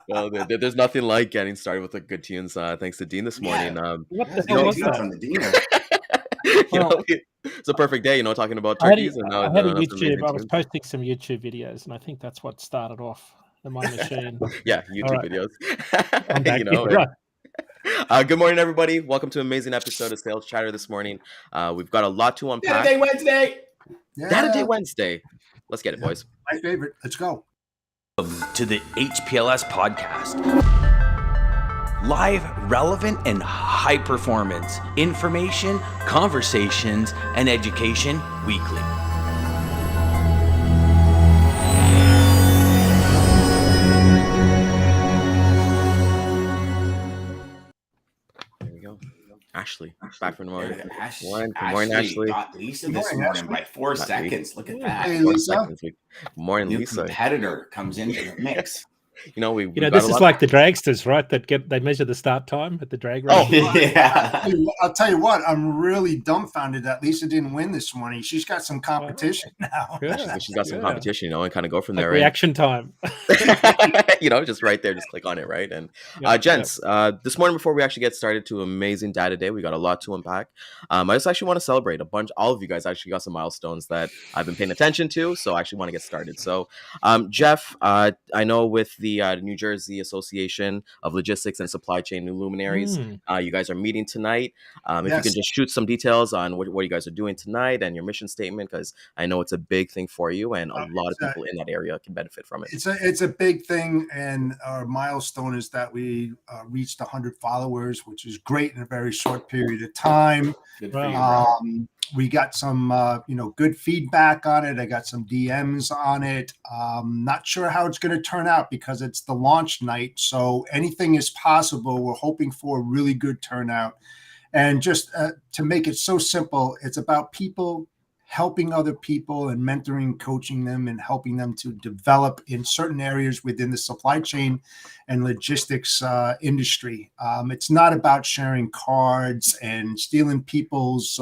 Well, there's nothing like getting started with a good tunes. Thanks to Dean this morning. What the hell was that? From the Dean. It's a perfect day, talking about I had turkeys. a YouTube. I was posting some YouTube videos, and I think that's what started off my machine. Yeah, YouTube videos. I'm back. Right. Good morning, everybody. Welcome to an amazing episode of Sales Chatter this morning. We've got a lot to unpack. Data Day Wednesday. Data Day Wednesday. Let's get it, boys. My favorite. Let's go. Welcome to the HPLS podcast. Live, relevant, and high performance information, conversations, and education weekly. There we go. Ashley, back from the morning. Good morning, Ashley. Got Lisa this morning by 4 seconds. Look at that. Hey, Lisa. Morning, New Lisa. competitor comes into the mix. This is like the dragsters, right? They measure the start time at the drag race. Yeah. I'll tell you what, I'm really dumbfounded that Lisa didn't win this morning. She's got some competition now. She's got some competition, and kind of go from there. Reaction time. Just right there, just click on it, right? And gents, this morning before we actually get started to amazing data day, we got a lot to unpack. I just actually want to celebrate all of you guys actually got some milestones that I've been paying attention to, so I actually want to get started. So, Jeff, I know with the New Jersey Association of Logistics and Supply Chain New Luminaries, you guys are meeting tonight. If you can just shoot some details on what you guys are doing tonight and your mission statement, because I know it's a big thing for you, and a lot of people in that area can benefit from it. It's a big thing, and our milestone is that we reached 100 followers, which is great in a very short period of time. Good for you, we got some, good feedback on it. I got some DMs on it. Not sure how it's going to turn out because it's the launch night. So anything is possible. We're hoping for a really good turnout. And just to make it so simple, it's about people helping other people and mentoring, coaching them, and helping them to develop in certain areas within the supply chain and logistics industry. It's not about sharing cards and stealing people's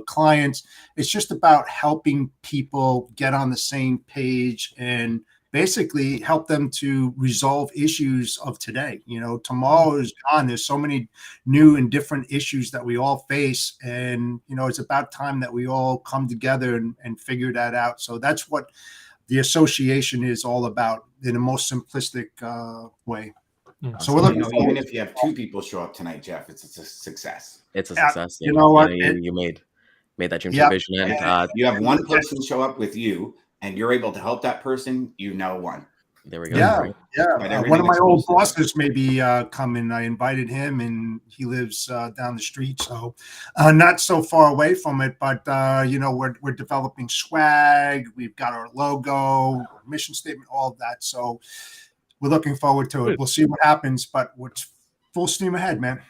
clients. It's just about helping people get on the same page and basically help them to resolve issues of today. Tomorrow is gone. There's so many new and different issues that we all face. And, it's about time that we all come together and figure that out. So that's what the association is all about in the most simplistic way. So we're looking forward. Even if you have 2 people show up tonight, Jeff, it's a success. It's a success. You know what? You made that dream to vision. And you have one person show up with you, and you're able to help that person, won. There we go. Yeah. One of my old bosses maybe coming. I invited him, and he lives down the street, so not so far away from it. But we're developing swag. We've got our logo, mission statement, all of that. So we're looking forward to it. We'll see what happens, but it's full steam ahead, man.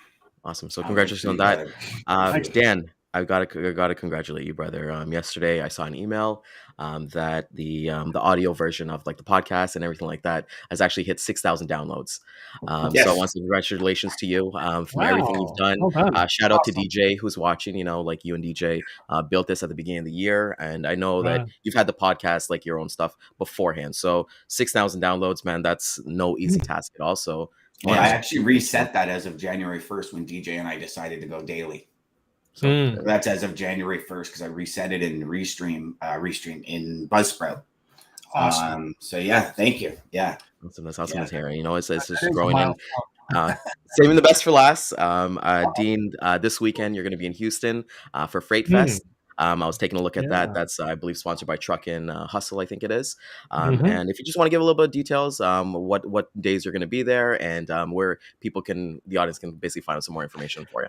Awesome. So congratulations on that, Dan. I gotta congratulate you, brother. Yesterday I saw an email that the audio version of like the podcast and everything like that has actually hit 6,000 downloads. So I want to say congratulations to you for everything you've done. Shout out to DJ who's watching. Like you and DJ built this at the beginning of the year, and I know that you've had the podcast like your own stuff beforehand. So 6,000 downloads, man, that's no easy task at all. So I actually reset that as of January 1st when DJ and I decided to go daily. So that's as of January 1st because I reset it in Restream in Buzzsprout. Awesome. So thank you. Yeah. Awesome. That's awesome to hear. It's just growing in. Saving the best for last. Dean, this weekend you're going to be in Houston for Freight Fest. I was taking a look at that. That's I believe sponsored by Trucking Hustle, I think it is. And if you just want to give a little bit of details, what days you're going to be there, and where the audience can basically find out some more information for you.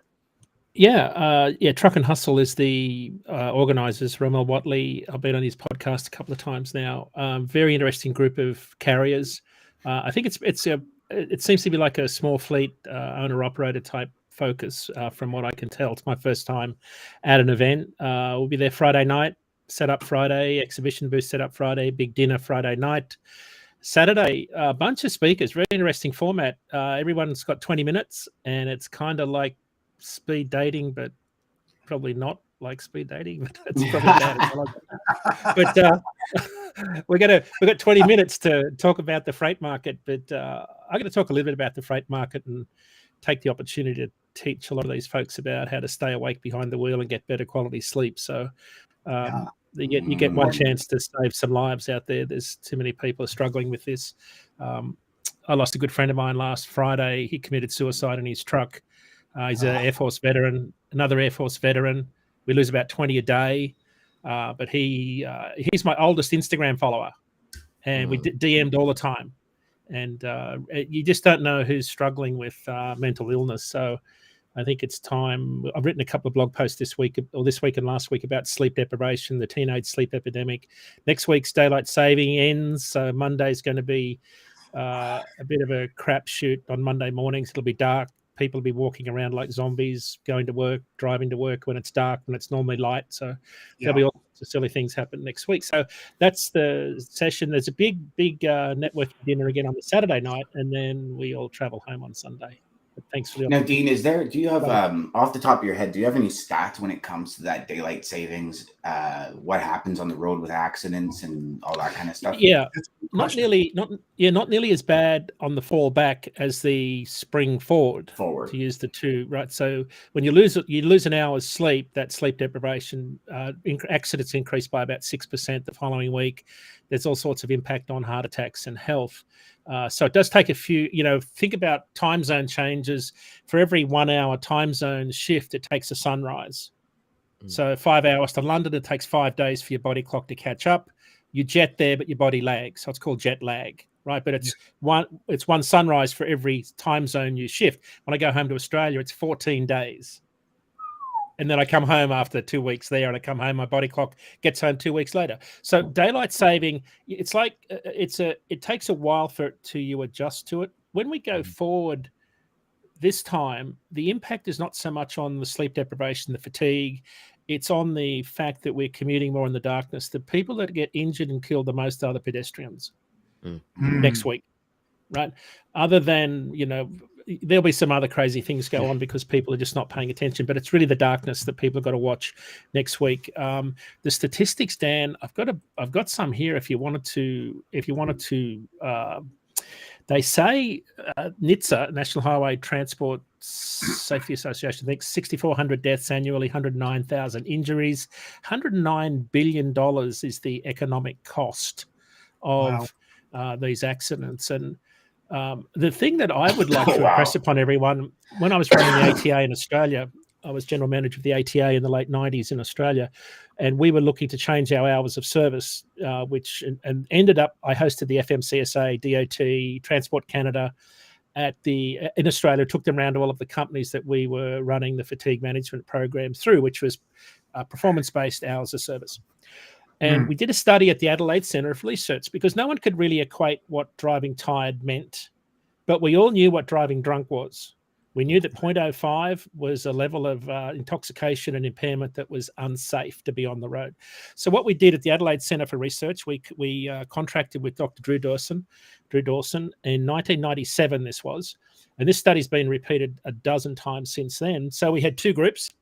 Truck and Hustle is the organizers. Rommel Watley, I've been on his podcast a couple of times now. Very interesting group of carriers. I think it seems to be like a small fleet owner operator type focus from what I can tell. It's my first time at an event. We'll be there Friday night, set up Friday, exhibition booth set up Friday, big dinner Friday night. Saturday, a bunch of speakers, very interesting format. Everyone's got 20 minutes, and it's kind of like speed dating, but probably not like speed dating, but that's probably bad as well. But we've got 20 minutes to talk about the freight market. But I'm going to talk a little bit about the freight market and take the opportunity to teach a lot of these folks about how to stay awake behind the wheel and get better quality sleep. So you get one chance to save some lives out there. There's too many people are struggling with this. I lost a good friend of mine last Friday. He committed suicide in his truck. He's an Air Force veteran, another Air Force veteran. We lose about 20 a day. But he's my oldest Instagram follower. And we DM'd all the time. And you just don't know who's struggling with mental illness. So I think it's time. I've written a couple of blog posts this week and last week about sleep deprivation, the teenage sleep epidemic. Next week's daylight saving ends. So Monday's going to be a bit of a crapshoot on Monday mornings. It'll be dark. People will be walking around like zombies, going to work, driving to work when it's dark, when it's normally light. So there'll be all sorts of silly things happen next week. So that's the session. There's a big networking dinner again on the Saturday night, and then we all travel home on Sunday. But thanks for the opportunity. Now, Dean, do you have, off the top of your head, do you have any stats when it comes to that daylight savings? What happens on the road with accidents and all that kind of stuff? Yeah, not nearly as bad on the fall back as the spring forward. To use the two, right? So when you lose an hour's sleep, that sleep deprivation accidents increase by about 6% the following week. There's all sorts of impact on heart attacks and health. So it does take a few, think about time zone changes. For every 1 hour time zone shift, it takes a sunrise. So 5 hours to London, it takes 5 days for your body clock to catch up. You jet there, but your body lags. So it's called jet lag, right? But it's one sunrise for every time zone you shift. When I go home to Australia, it's 14 days. And then I come home after 2 weeks there, and I come home, my body clock gets home 2 weeks later. So daylight saving, it's like it takes a while for you adjust to it. When we go forward this time, the impact is not so much on the sleep deprivation, the fatigue. It's on the fact that we're commuting more in the darkness. The people that get injured and killed the most are the pedestrians next week, right? Other than, there'll be some other crazy things go on because people are just not paying attention, but it's really the darkness that people have got to watch next week. The statistics, Dan, I've got some here if you wanted to, they say NHTSA, National Highway Transport Safety Association, thinks 6,400 deaths annually, 109,000 injuries, $109 billion is the economic cost of these accidents. And the thing that I would like to impress upon everyone, when I was running the ATA in Australia, I was general manager of the ATA in the late 90s in Australia, and we were looking to change our hours of service, which ended up, I hosted the FMCSA, DOT, Transport Canada in Australia, took them around to all of the companies that we were running the fatigue management program through, which was performance-based hours of service. And we did a study at the Adelaide Centre of Research because no one could really equate what driving tired meant, but we all knew what driving drunk was. We knew that 0.05 was a level of intoxication and impairment that was unsafe to be on the road. So what we did at the Adelaide Centre for Research, we contracted with Dr. Drew Dawson in 1997 this was, and this study's been repeated a dozen times since then. So we had two groups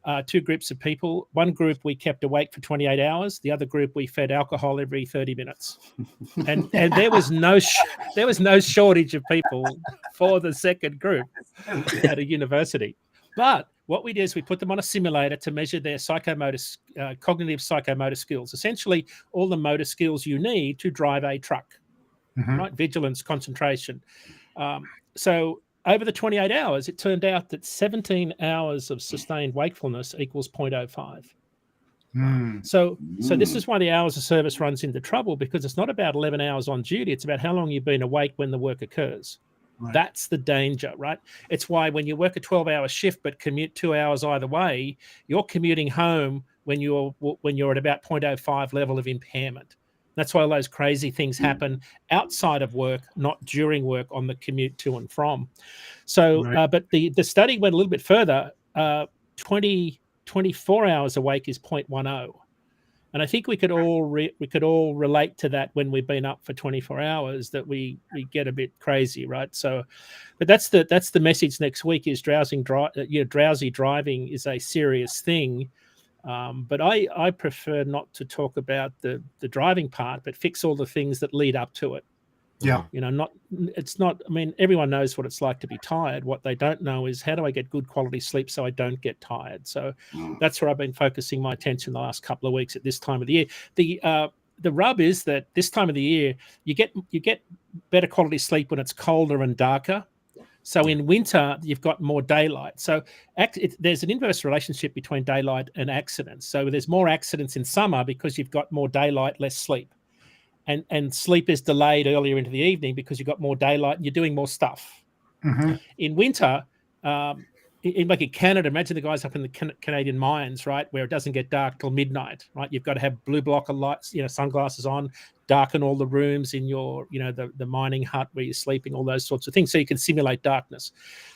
of people. One group we kept awake for 28 hours. The other group we fed alcohol every 30 minutes. And there was no shortage of people for the second group at a university. But what we did is we put them on a simulator to measure their cognitive psychomotor skills, essentially all the motor skills you need to drive a truck, right? Vigilance, concentration. So over the 28 hours, it turned out that 17 hours of sustained wakefulness equals 0.05. So this is why the hours of service runs into trouble, because it's not about 11 hours on duty. It's about how long you've been awake when the work occurs. Right. That's the danger, right? It's why when you work a 12-hour shift but commute 2 hours either way, you're commuting home when you're at about 0.05 level of impairment. That's why all those crazy things happen outside of work, not during work on the commute to and from. So, but the study went a little bit further. 24 hours awake is 0.10. And I think we could all relate to that when we've been up for 24 hours, that we get a bit crazy, right? So, but that's the message next week is drowsy driving is a serious thing. But I prefer not to talk about the driving part, but fix all the things that lead up to it. Yeah. It's not, I mean, everyone knows what it's like to be tired. What they don't know is how do I get good quality sleep so I don't get tired? So that's where I've been focusing my attention the last couple of weeks at this time of the year. The rub is that this time of the year, you get better quality sleep when it's colder and darker. So in winter, you've got more daylight. So there's an inverse relationship between daylight and accidents. So there's more accidents in summer because you've got more daylight, less sleep. And sleep is delayed earlier into the evening because you've got more daylight and you're doing more stuff. Mm-hmm. In winter, like in Canada, imagine the guys up in the Canadian mines, right, where it doesn't get dark till midnight, right? You've got to have blue blocker lights, sunglasses on, darken all the rooms in your, the mining hut where you're sleeping, all those sorts of things, so you can simulate darkness.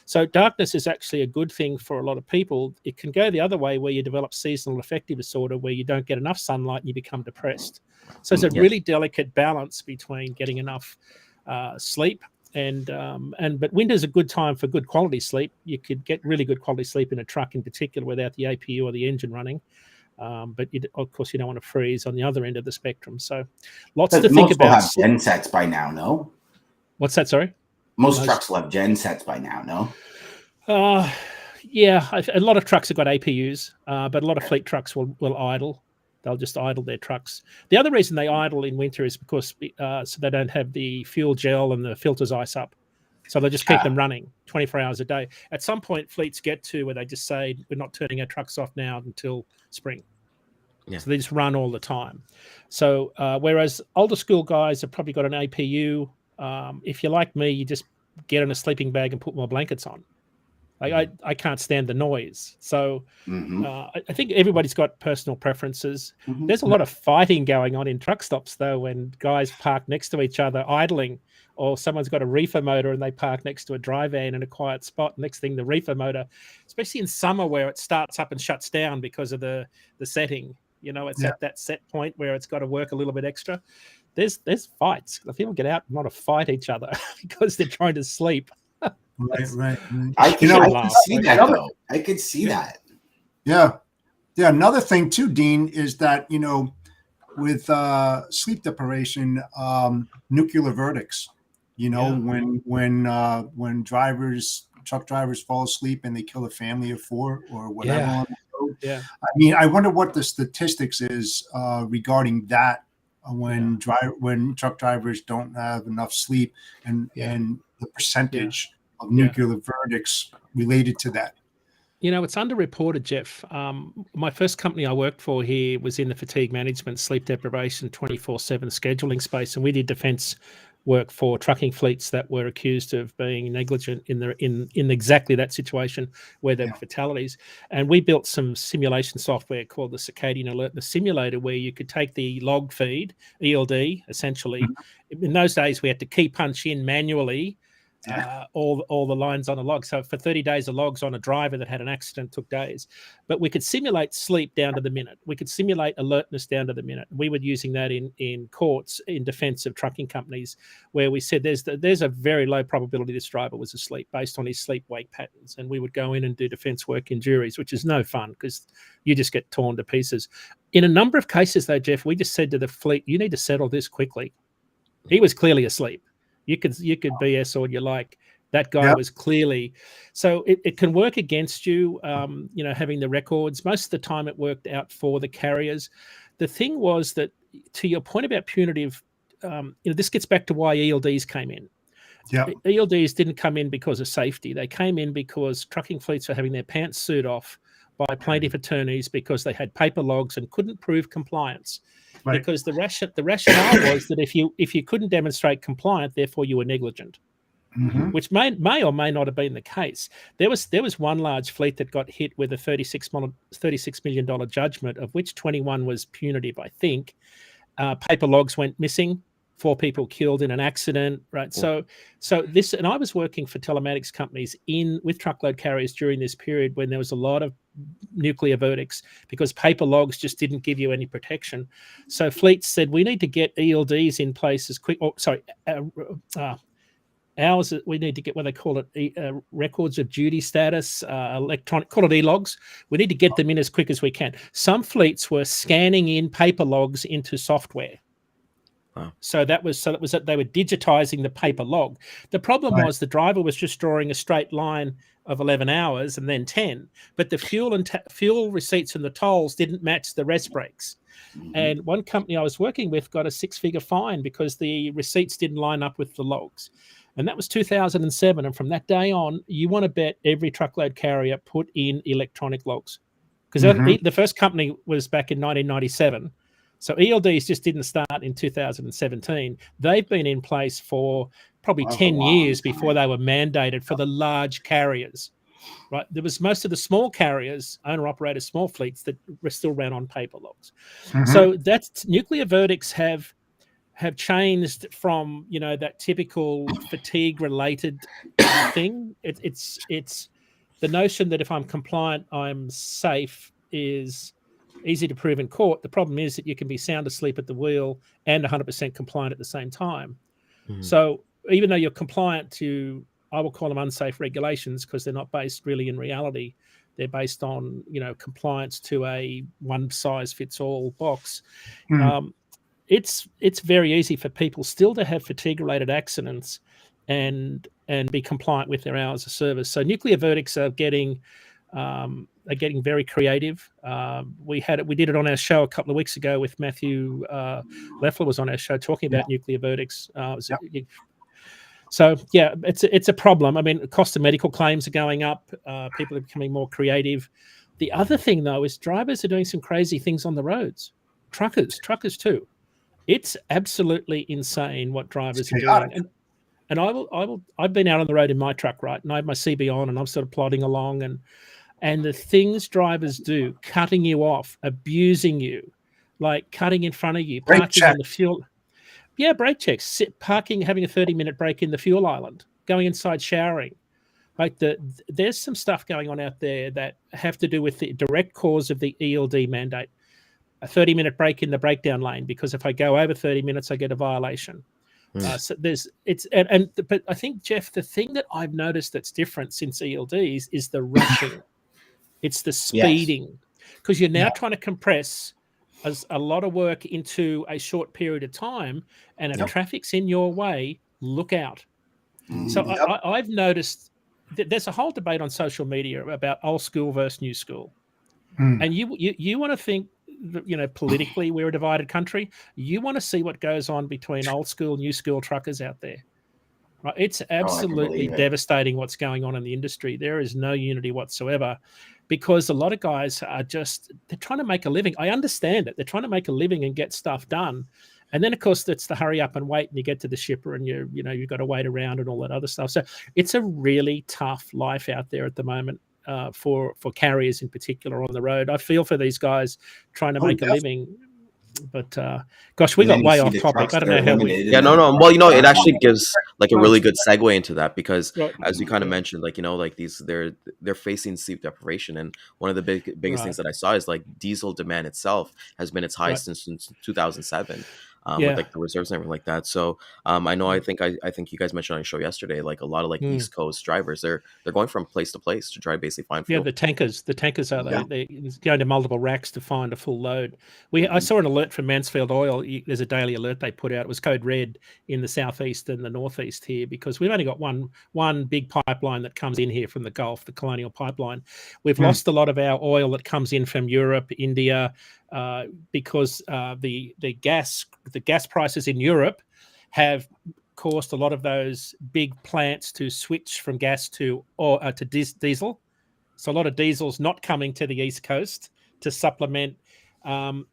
So darkness is actually a good thing for a lot of people. It can go the other way where you develop seasonal affective disorder, where you don't get enough sunlight and you become depressed. So it's a really delicate balance between getting enough sleep but winter's a good time for good quality sleep. You could get really good quality sleep in a truck in particular without the APU or the engine running. But of course, you don't want to freeze on the other end of the spectrum. So lots to think about. Most will have gen sets by now, no? What's that, sorry? Most trucks will have gen sets by now, no? Yeah, a lot of trucks have got APUs, but a lot of fleet trucks will idle. They'll just idle their trucks. The other reason they idle in winter is because so they don't have the fuel gel and the filters ice up. So they'll just keep them running 24 hours a day. At some point, fleets get to where they just say, we're not turning our trucks off now until spring. Yeah. So they just run all the time. So whereas older school guys have probably got an APU, if you're like me, you just get in a sleeping bag and put more blankets on. I can't stand the noise. So I think everybody's got personal preferences. Mm-hmm. There's a lot of fighting going on in truck stops, though, when guys park next to each other idling, or someone's got a reefer motor and they park next to a dry van in a quiet spot. Next thing, the reefer motor, especially in summer where it starts up and shuts down because of the setting, it's at that set point where it's got to work a little bit extra. There's fights. People get out and want to fight each other because they're trying to sleep. Right. I can see that, though. I could see that. Yeah. Another thing too, Dean, is that with sleep deprivation, nuclear verdicts. When truck drivers fall asleep and they kill a family of 4 or whatever on the road. Yeah. I mean, I wonder what the statistics is regarding that when truck drivers don't have enough sleep and the percentage of nuclear verdicts related to that. It's underreported, Jeff. My first company I worked for here was in the fatigue management, sleep deprivation, 24/7 scheduling space, and we did defense work for trucking fleets that were accused of being negligent in exactly that situation where there were fatalities. And we built some simulation software called the Circadian Alertness Simulator, where you could take the log feed, ELD, essentially. Mm-hmm. In those days, we had to key punch in manually all the lines on a log. So for 30 days of logs on a driver that had an accident took days. But we could simulate sleep down to the minute. We could simulate alertness down to the minute. We were using that in courts in defense of trucking companies, where we said there's a very low probability this driver was asleep based on his sleep-wake patterns. And we would go in and do defense work in juries, which is no fun because you just get torn to pieces. In a number of cases, though, Jeff, we just said to the fleet, you need to settle this quickly. He was clearly asleep. You could BS all you like. That guy was clearly. So it can work against you, having the records. Most of the time it worked out for the carriers. The thing was that, to your point about punitive, this gets back to why ELDs came in. Yeah. ELDs didn't come in because of safety. They came in because trucking fleets were having their pants sued off by plaintiff attorneys because they had paper logs and couldn't prove compliance. Right. Because the rationale was that if you couldn't demonstrate compliant, therefore you were negligent, which may or may not have been the case. There was one large fleet that got hit with a $36 million judgment, of which 21 was punitive, I think. Paper logs went missing, 4 people killed in an accident, right? So this, and I was working for telematics companies with truckload carriers during this period when there was a lot of nuclear verdicts because paper logs just didn't give you any protection. So fleets said, we need to get ELDs in place as quick. ours, we need to get what they call it, records of duty status, electronic, call it e-logs. We need to get them in as quick as we can. Some fleets were scanning in paper logs into software. Wow. So that was that they were digitizing the paper log. The problem was the driver was just drawing a straight line of 11 hours and then 10, but the fuel and fuel receipts and the tolls didn't match the rest breaks. And one company I was working with got a 6-figure fine because the receipts didn't line up with the logs. And that was 2007. And from that day on, you want to bet every truckload carrier put in electronic logs. Because the first company was back in 1997. So ELDs just didn't start in 2017. They've been in place for probably 10 years before they were mandated for the large carriers. Right, there was most of the small carriers, owner-operator small fleets that were still ran on paper logs. So that's nuclear verdicts have changed from that typical fatigue-related thing. It's the notion that if I'm compliant, I'm safe is easy to prove in court. The problem is that you can be sound asleep at the wheel and 100% compliant at the same time. So even though you're compliant to, I will call them unsafe regulations because they're not based really in reality. They're based on, compliance to a one-size-fits-all box. It's very easy for people still to have fatigue-related accidents and be compliant with their hours of service. So nuclear verdicts are getting very creative. We did it on our show a couple of weeks ago with Matthew Leffler was on our show talking about nuclear verdicts. So yeah, it's a problem. I mean, the cost of medical claims are going up. People are becoming more creative. The other thing though is drivers are doing some crazy things on the roads. Truckers too. It's absolutely insane what drivers are doing. And I've been out on the road in my truck, right? And I have my CB on and I'm sort of plodding along and the things drivers do, cutting you off, abusing you, like cutting in front of you, parking on the fuel. Yeah, brake checks, parking, having a 30-minute break in the fuel island, going inside showering. Like there's some stuff going on out there that have to do with the direct cause of the ELD mandate. A 30-minute break in the breakdown lane, because if I go over 30 minutes, I get a violation. So but I think, Jeff, the thing that I've noticed that's different since ELDs is the rushing. It's the speeding, because you're now trying to compress a lot of work into a short period of time, and if traffic's in your way, look out. So I've noticed that there's a whole debate on social media about old school versus new school, and you want to think, politically we're a divided country. You want to see what goes on between old school, new school truckers out there. Right? It's absolutely devastating what's going on in the industry. There is no unity whatsoever, because a lot of guys are they're trying to make a living. I understand it. They're trying to make a living and get stuff done. And then, of course, it's the hurry up and wait, and you get to the shipper and you've got to wait around and all that other stuff. So it's a really tough life out there at the moment for carriers in particular on the road. I feel for these guys trying to make a living. But gosh, we got way off topic. I don't know how we. Yeah, no. Well, it actually gives like a really good segue into that, because as you kind of mentioned, like these, they're facing sleep deprivation, and one of the biggest things that I saw is like diesel demand itself has been its highest since 2007. With like the reserves and everything like that. So I know I think you guys mentioned on your show yesterday, like a lot of like East Coast drivers, they're going from place to place to try to basically find fuel. Yeah, the tankers are they going to multiple racks to find a full load. I saw an alert from Mansfield Oil. There's a daily alert they put out. It was code red in the southeast and the northeast here, because we've only got one big pipeline that comes in here from the Gulf, the Colonial Pipeline. We've lost a lot of our oil that comes in from Europe, India, because the gas prices in Europe have caused a lot of those big plants to switch from gas to diesel. So a lot of diesel's not coming to the East Coast to supplement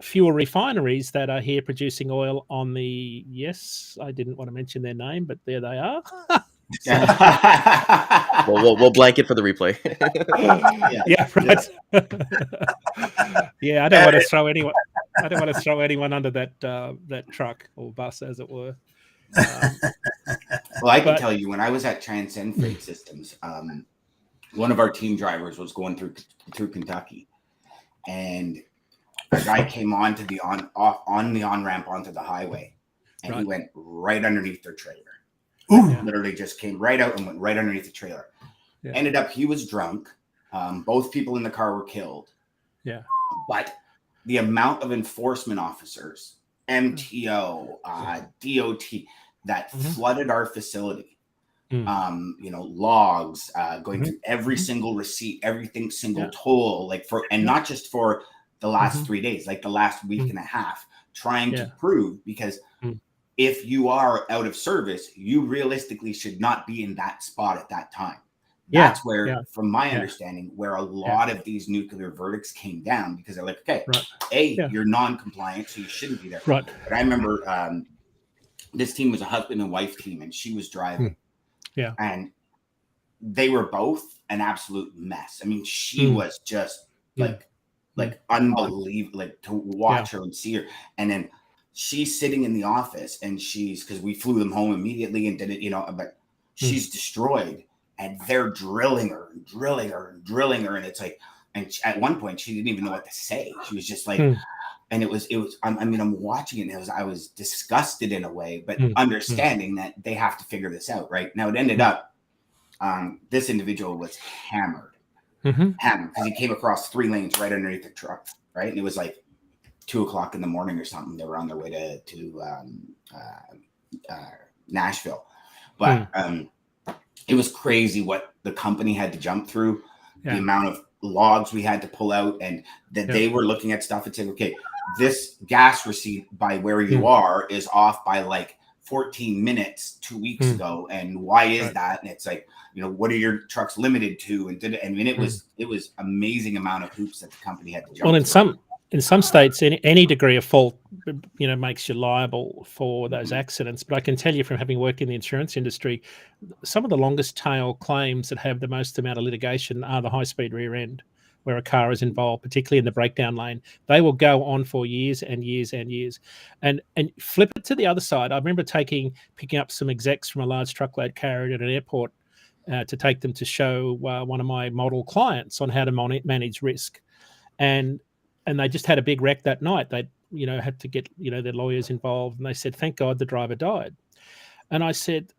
fuel refineries that are here producing oil on the. Yes, I didn't want to mention their name, but there they are. We'll blanket for the replay. I don't want to throw anyone. I don't want to throw anyone under that truck or bus, as it were. Well, I can tell you, when I was at Transcend Freight Systems, one of our team drivers was going through Kentucky, and a guy came onto the on ramp onto the highway, and he went right underneath their trailer. Literally just came right out and went right underneath the trailer. Ended up, he was drunk. Both people in the car were killed. But the amount of enforcement officers, MTO, DOT, that flooded our facility, logs, going through every single receipt, everything single toll, not just for the last 3 days, like the last week and a half, trying to prove, because if you are out of service, you realistically should not be in that spot at that time. That's where, from my understanding, where a lot of these nuclear verdicts came down, because they're like, okay, you're non-compliant, so you shouldn't be there. But I remember this team was a husband and wife team, and she was driving. And they were both an absolute mess. I mean, she was just like unbelievable, like to watch her and see her. And then she's sitting in the office, and because we flew them home immediately and did it, but she's destroyed. And they're drilling her. And it's like, and at one point she didn't even know what to say. She was just like, and it was, I'm watching it, and I was disgusted in a way, but understanding that they have to figure this out. Right now, it ended up, this individual was hammered, because he came across 3 lanes right underneath the truck. Right. And it was like 2:00 in the morning or something. They were on their way to Nashville, but, it was crazy what the company had to jump through, the amount of logs we had to pull out, and that they were looking at stuff and saying, okay, this gas receipt by where you are is off by like 14 minutes 2 weeks ago. And why is that? And it's like, what are your trucks limited to? And it was amazing amount of hoops that the company had to jump through. In some states, any degree of fault, makes you liable for those accidents. But I can tell you, from having worked in the insurance industry, some of the longest tail claims that have the most amount of litigation are the high-speed rear end, where a car is involved, particularly in the breakdown lane. They will go on for years and years and years. And flip it to the other side. I remember picking up some execs from a large truckload carrier at an airport to take them to show one of my model clients on how to manage risk. And they just had a big wreck that night. They, had to get, their lawyers involved, and they said, thank God the driver died. And I said,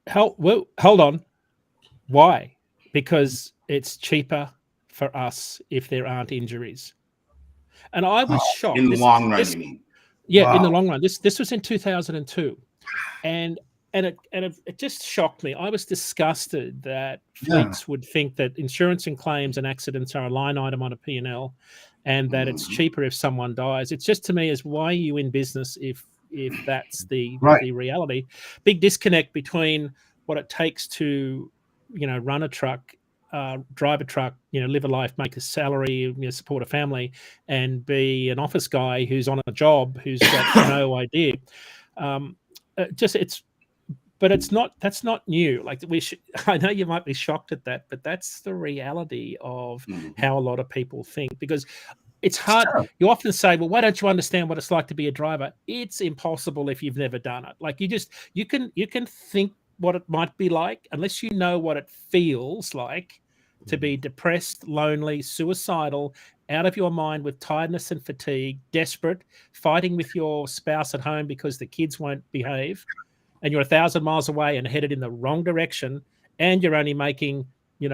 hold on. Why? Because it's cheaper for us if there aren't injuries. And I was shocked. In the long run, you mean? Yeah, in the long run. This was in 2002. And it just shocked me. I was disgusted that fleets would think that insurance and claims and accidents are a line item on a P&L, and that it's cheaper if someone dies. It's just, to me, is why are you in business if that's the reality? Big disconnect between what it takes to, run a truck, drive a truck, live a life, make a salary, support a family, and be an office guy who's on a job who's got no idea. But that's not new. Like, I know you might be shocked at that, but that's the reality of how a lot of people think, because it's hard. Sure. You often say, well, why don't you understand what it's like to be a driver? It's impossible if you've never done it. Like, you can think what it might be like, unless you know what it feels like to be depressed, lonely, suicidal, out of your mind with tiredness and fatigue, desperate, fighting with your spouse at home because the kids won't behave, and you're 1,000 miles away and headed in the wrong direction, and you're only making,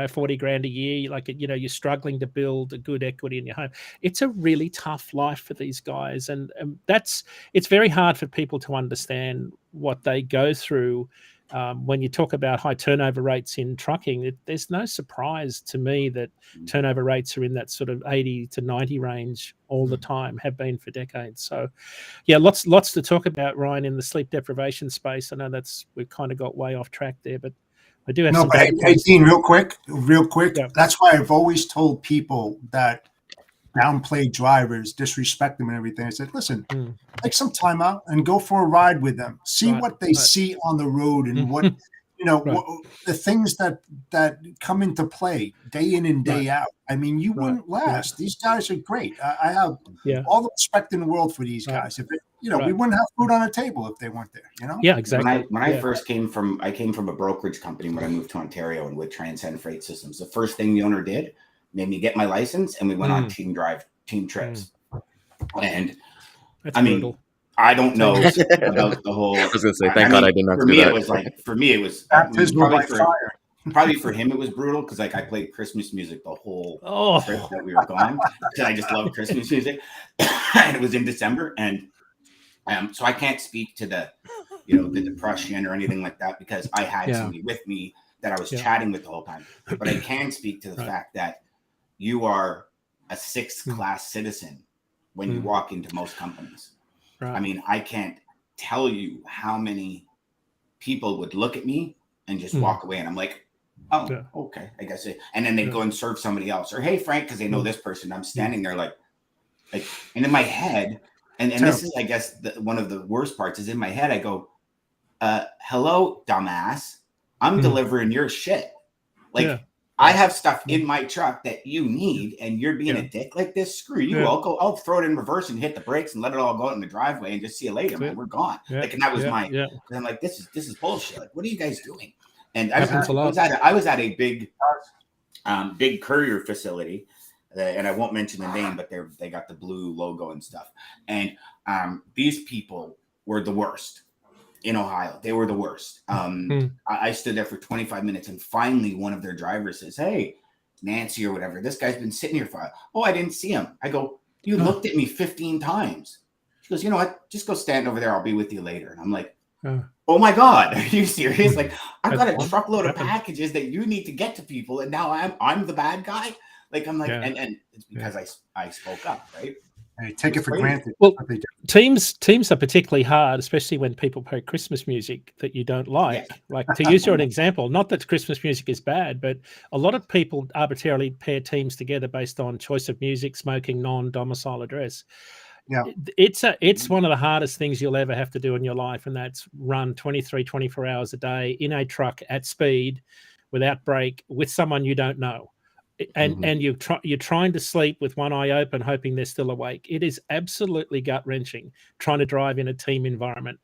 40 grand a year. Like, you're struggling to build a good equity in your home. It's a really tough life for these guys. And it's very hard for people to understand what they go through. When you talk about high turnover rates in trucking, there's no surprise to me that turnover rates are in that sort of 80 to 90 range all the time, have been for decades. So, yeah, lots to talk about, Ryan, in the sleep deprivation space. I know we've kind of got way off track there, but I do have some. Hey, Dean, real quick. Yeah. That's why I've always told people that downplay drivers, disrespect them and everything. I said, listen, take some time out and go for a ride with them. See what they see on the road, and what, what, the things that come into play day in and day out. I mean, you wouldn't last. These guys are great. I have all the respect in the world for these guys. If we wouldn't have food on the table if they weren't there. Yeah, exactly. When I first came from a brokerage company when I moved to Ontario, and with Transcend Freight Systems, the first thing the owner did, made me get my license, and we went on team trips. And that's brutal. I don't know about the whole. I was gonna say, thank God I did not do that. For me, it was probably for him it was brutal because like I played Christmas music the whole trip that we were gone because I just love Christmas music, and it was in December, and so I can't speak to the depression or anything like that because I had somebody with me that I was chatting with the whole time. But I can speak to the fact that you are a sixth class citizen when you walk into most companies. Right. I mean, I can't tell you how many people would look at me and just walk away, and I'm like, oh, okay, I guess it. And then they go and serve somebody else, or hey, Frank, because they know this person. I'm standing there like, and in my head, and this is, I guess, one of the worst parts is in my head. I go, hello, dumbass. I'm delivering your shit. Like, I have stuff in my truck that you need, and you're being a dick like this. Screw you. I'll throw it in reverse and hit the brakes and let it all go out in the driveway and just see you later, man. We're gone. Like, and that was and I'm like, this is bullshit. Like, what are you guys doing? And I was at a big courier facility, and I won't mention the name, but they got the blue logo and stuff. And these people were the worst in Ohio. They were the worst. I stood there for 25 minutes, and finally one of their drivers says, hey, Nancy or whatever, this guy's been sitting here for, I didn't see him. I go, you looked at me 15 times. She goes, you know what? Just go stand over there. I'll be with you later. And I'm like, oh my God, are you serious? Like, I've got a truckload of packages that you need to get to people, and now I'm the bad guy. Like, I'm like, and it's because I spoke up, right? Hey, take it for granted. Well, teams are particularly hard, especially when people play Christmas music that you don't like. Yes. Like, to use your example, not that Christmas music is bad, but a lot of people arbitrarily pair teams together based on choice of music, smoking, non-domicile address. Yeah, it's one of the hardest things you'll ever have to do in your life, and that's run 24 hours a day in a truck at speed, without break, with someone you don't know. And you're trying to sleep with one eye open, hoping they're still awake. It is absolutely gut-wrenching trying to drive in a team environment.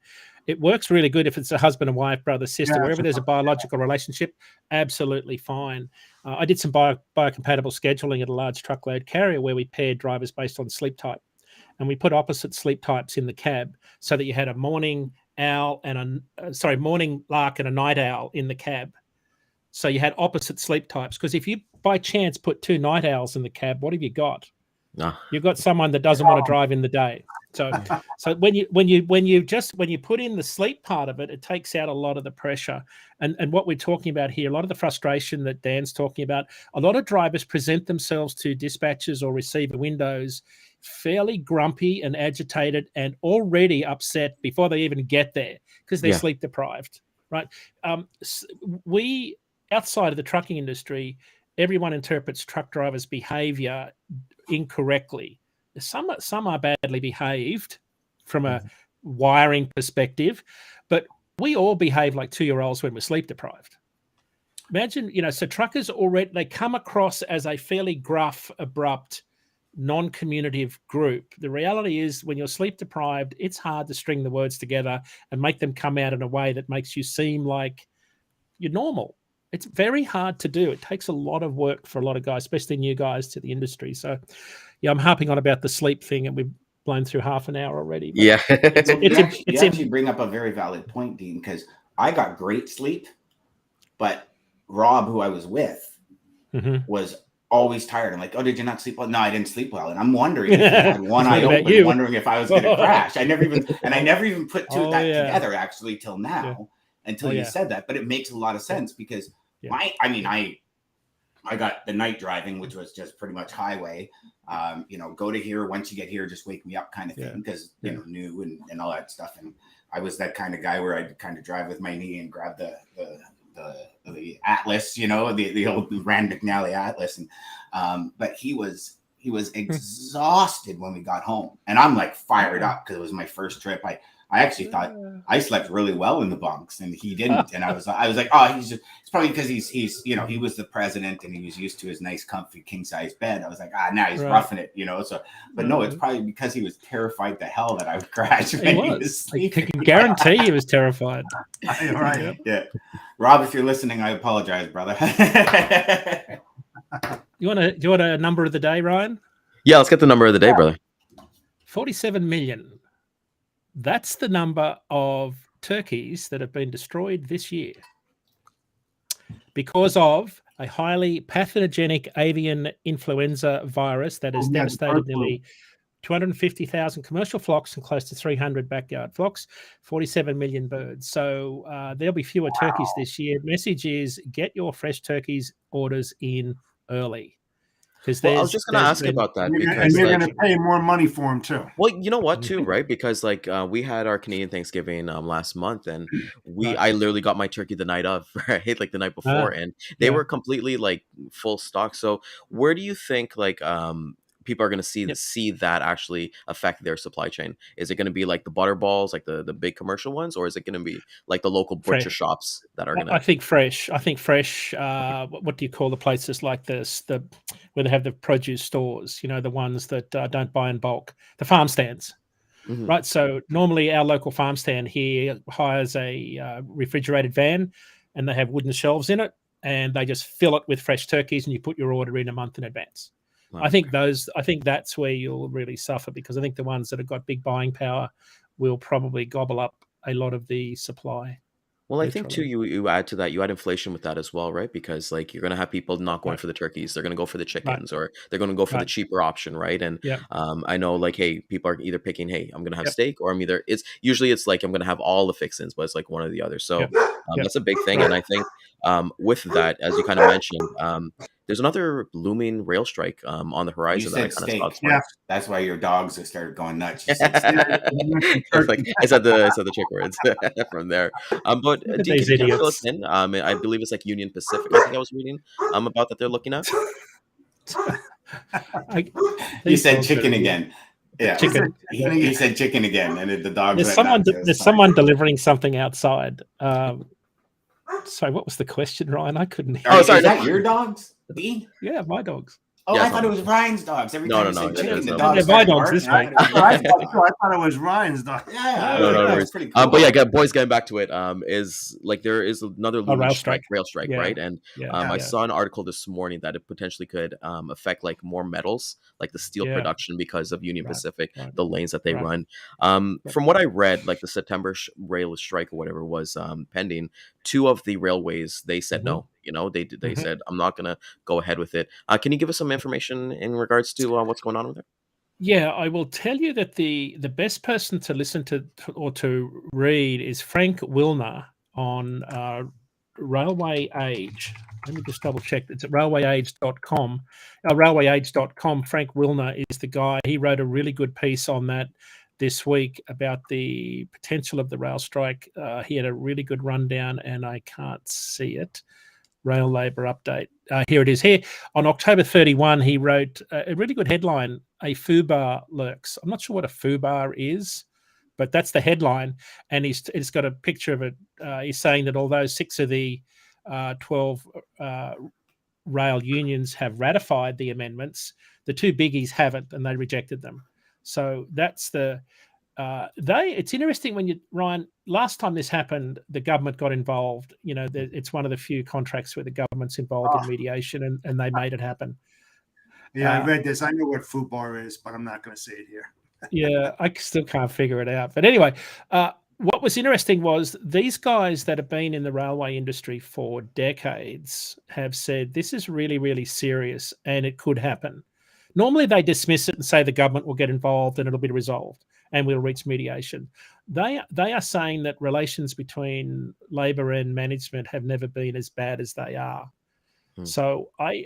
It works really good if it's a husband and wife, brother, sister, wherever there's a biological relationship, absolutely fine. I did some biocompatible scheduling at a large truckload carrier where we paired drivers based on sleep type. And we put opposite sleep types in the cab so that you had a morning owl and morning lark and a night owl in the cab. So you had opposite sleep types, because if you by chance put two night owls in the cab, what have you got? No. You've got someone that doesn't want to drive in the day. So when you put in the sleep part of it, it takes out a lot of the pressure. And what we're talking about here, a lot of the frustration that Dan's talking about, a lot of drivers present themselves to dispatchers or receiver windows fairly grumpy and agitated and already upset before they even get there because they're sleep deprived, right? We, outside of the trucking industry, everyone interprets truck drivers' behavior incorrectly. Some are badly behaved from a wiring perspective, but we all behave like 2-year-olds when we're sleep deprived. Imagine, so truckers already, they come across as a fairly gruff, abrupt, non-communicative group. The reality is, when you're sleep deprived, it's hard to string the words together and make them come out in a way that makes you seem like you're normal. It's very hard to do. It takes a lot of work for a lot of guys, especially new guys to the industry. So, I'm harping on about the sleep thing, and we've blown through half an hour already. You actually bring up a very valid point, Dean, because I got great sleep, but Rob, who I was with, was always tired. I'm like, oh, did you not sleep well? No, I didn't sleep well. And I'm wondering if he had one eye open, wondering if I was going to crash. I never even put that together actually till now, until you said that. But it makes a lot of sense because I got the night driving, which was just pretty much highway. Go to here. Once you get here, just wake me up kind of thing because, new and all that stuff. And I was that kind of guy where I'd kind of drive with my knee and grab the Atlas, the old Rand McNally Atlas. And but he was exhausted when we got home, and I'm like fired up because it was my first trip. I actually thought I slept really well in the bunks, and he didn't. And I was like, oh, it's probably because he's he was the president and he was used to his nice, comfy king size bed. I was like, now he's roughing it, So, but no, it's probably because he was terrified to hell that I would crash. He was. I can guarantee he was terrified. Right? Yeah. Rob, if you're listening, I apologize, brother. Do you want a number of the day, Ryan? Yeah, let's get the number of the day, brother. 47 million. That's the number of turkeys that have been destroyed this year because of a highly pathogenic avian influenza virus that has devastated nearly 250,000 commercial flocks and close to 300 backyard flocks, 47 million birds. So there'll be fewer turkeys this year. Message is get your fresh turkeys orders in early. Well, I was just going to ask you about that because and you're going to pay more money for them too. Well, you know what, too, right? Because we had our Canadian Thanksgiving last month, and I literally got my turkey the night of, right, like the night before, and they were completely like full stock. So where do you think people are going to see that actually affect their supply chain? Is it going to be like the butterballs, like the big commercial ones, or is it going to be like the local butcher shops that are going to? I think fresh. What do you call the places like this? Where they have the produce stores, the ones that don't buy in bulk, the farm stands, right? So normally our local farm stand here hires a refrigerated van, and they have wooden shelves in it, and they just fill it with fresh turkeys, and you put your order in a month in advance. Wow. I think that's where you'll really suffer, because I think the ones that have got big buying power will probably gobble up a lot of the supply. Well, I think too, you add to that, you add inflation with that as well, right? Because you're going to have people not going for the turkeys, they're going to go for the chickens, or they're going to go for the cheaper option, right? And I know hey, people are either picking, hey, I'm going to have steak, or it's usually like I'm going to have all the fixins, but it's like one or the other. So that's a big thing. And I think with that, as you kind of mentioned, there's another looming rail strike on the horizon that I kind of saw. That's why your dogs have started going nuts. I said the trick words from there. But Dean, can you fill us in? I believe it's like Union Pacific. I think I was reading about that they're looking at. You said chicken again. Yeah, chicken. He said chicken again, and the dogs. There's someone delivering something outside. Sorry, what was the question, Ryan? I couldn't hear. Oh, sorry, is that your dogs? Dean? Yeah, my dogs. Oh, I thought it was Ryan's dogs. Every time you said chicken, the dogs. My dogs this week. I thought it was Ryan's dog. Yeah, no, it's pretty cool. But yeah, boys, getting back to it, is there is another rail strike, yeah. right? And I saw an article this morning that it potentially could affect more metals, like the steel production, because of Union Pacific, the lanes that they run. From what I read, the September rail strike or whatever was pending, 2 of the railways, they said no. They said, I'm not going to go ahead with it. Can you give us some information in regards to what's going on with it? Yeah, I will tell you that the best person to listen to or to read is Frank Wilner on Railway Age. Let me just double check. It's at railwayage.com. Railwayage.com. Frank Wilner is the guy. He wrote a really good piece on that this week about the potential of the rail strike. He had a really good rundown, and I can't see it. Rail Labour update. Here it is. Here on October 31, he wrote a really good headline, "A FUBAR lurks." I'm not sure what a FUBAR is, but that's the headline. And it's got a picture of it. He's saying that although 6 of the 12 rail unions have ratified the amendments, the 2 biggies haven't, and they rejected them. So that's it's interesting when Ryan, last time this happened, the government got involved. It's one of the few contracts where the government's involved in mediation, and they made it happen. Yeah, I read this. I know what FUBAR is, but I'm not going to say it here. Yeah, I still can't figure it out. But anyway, what was interesting was these guys that have been in the railway industry for decades have said this is really, really serious and it could happen. Normally they dismiss it and say the government will get involved and it'll be resolved and we'll reach mediation. They are saying that relations between Labor and management have never been as bad as they are. So I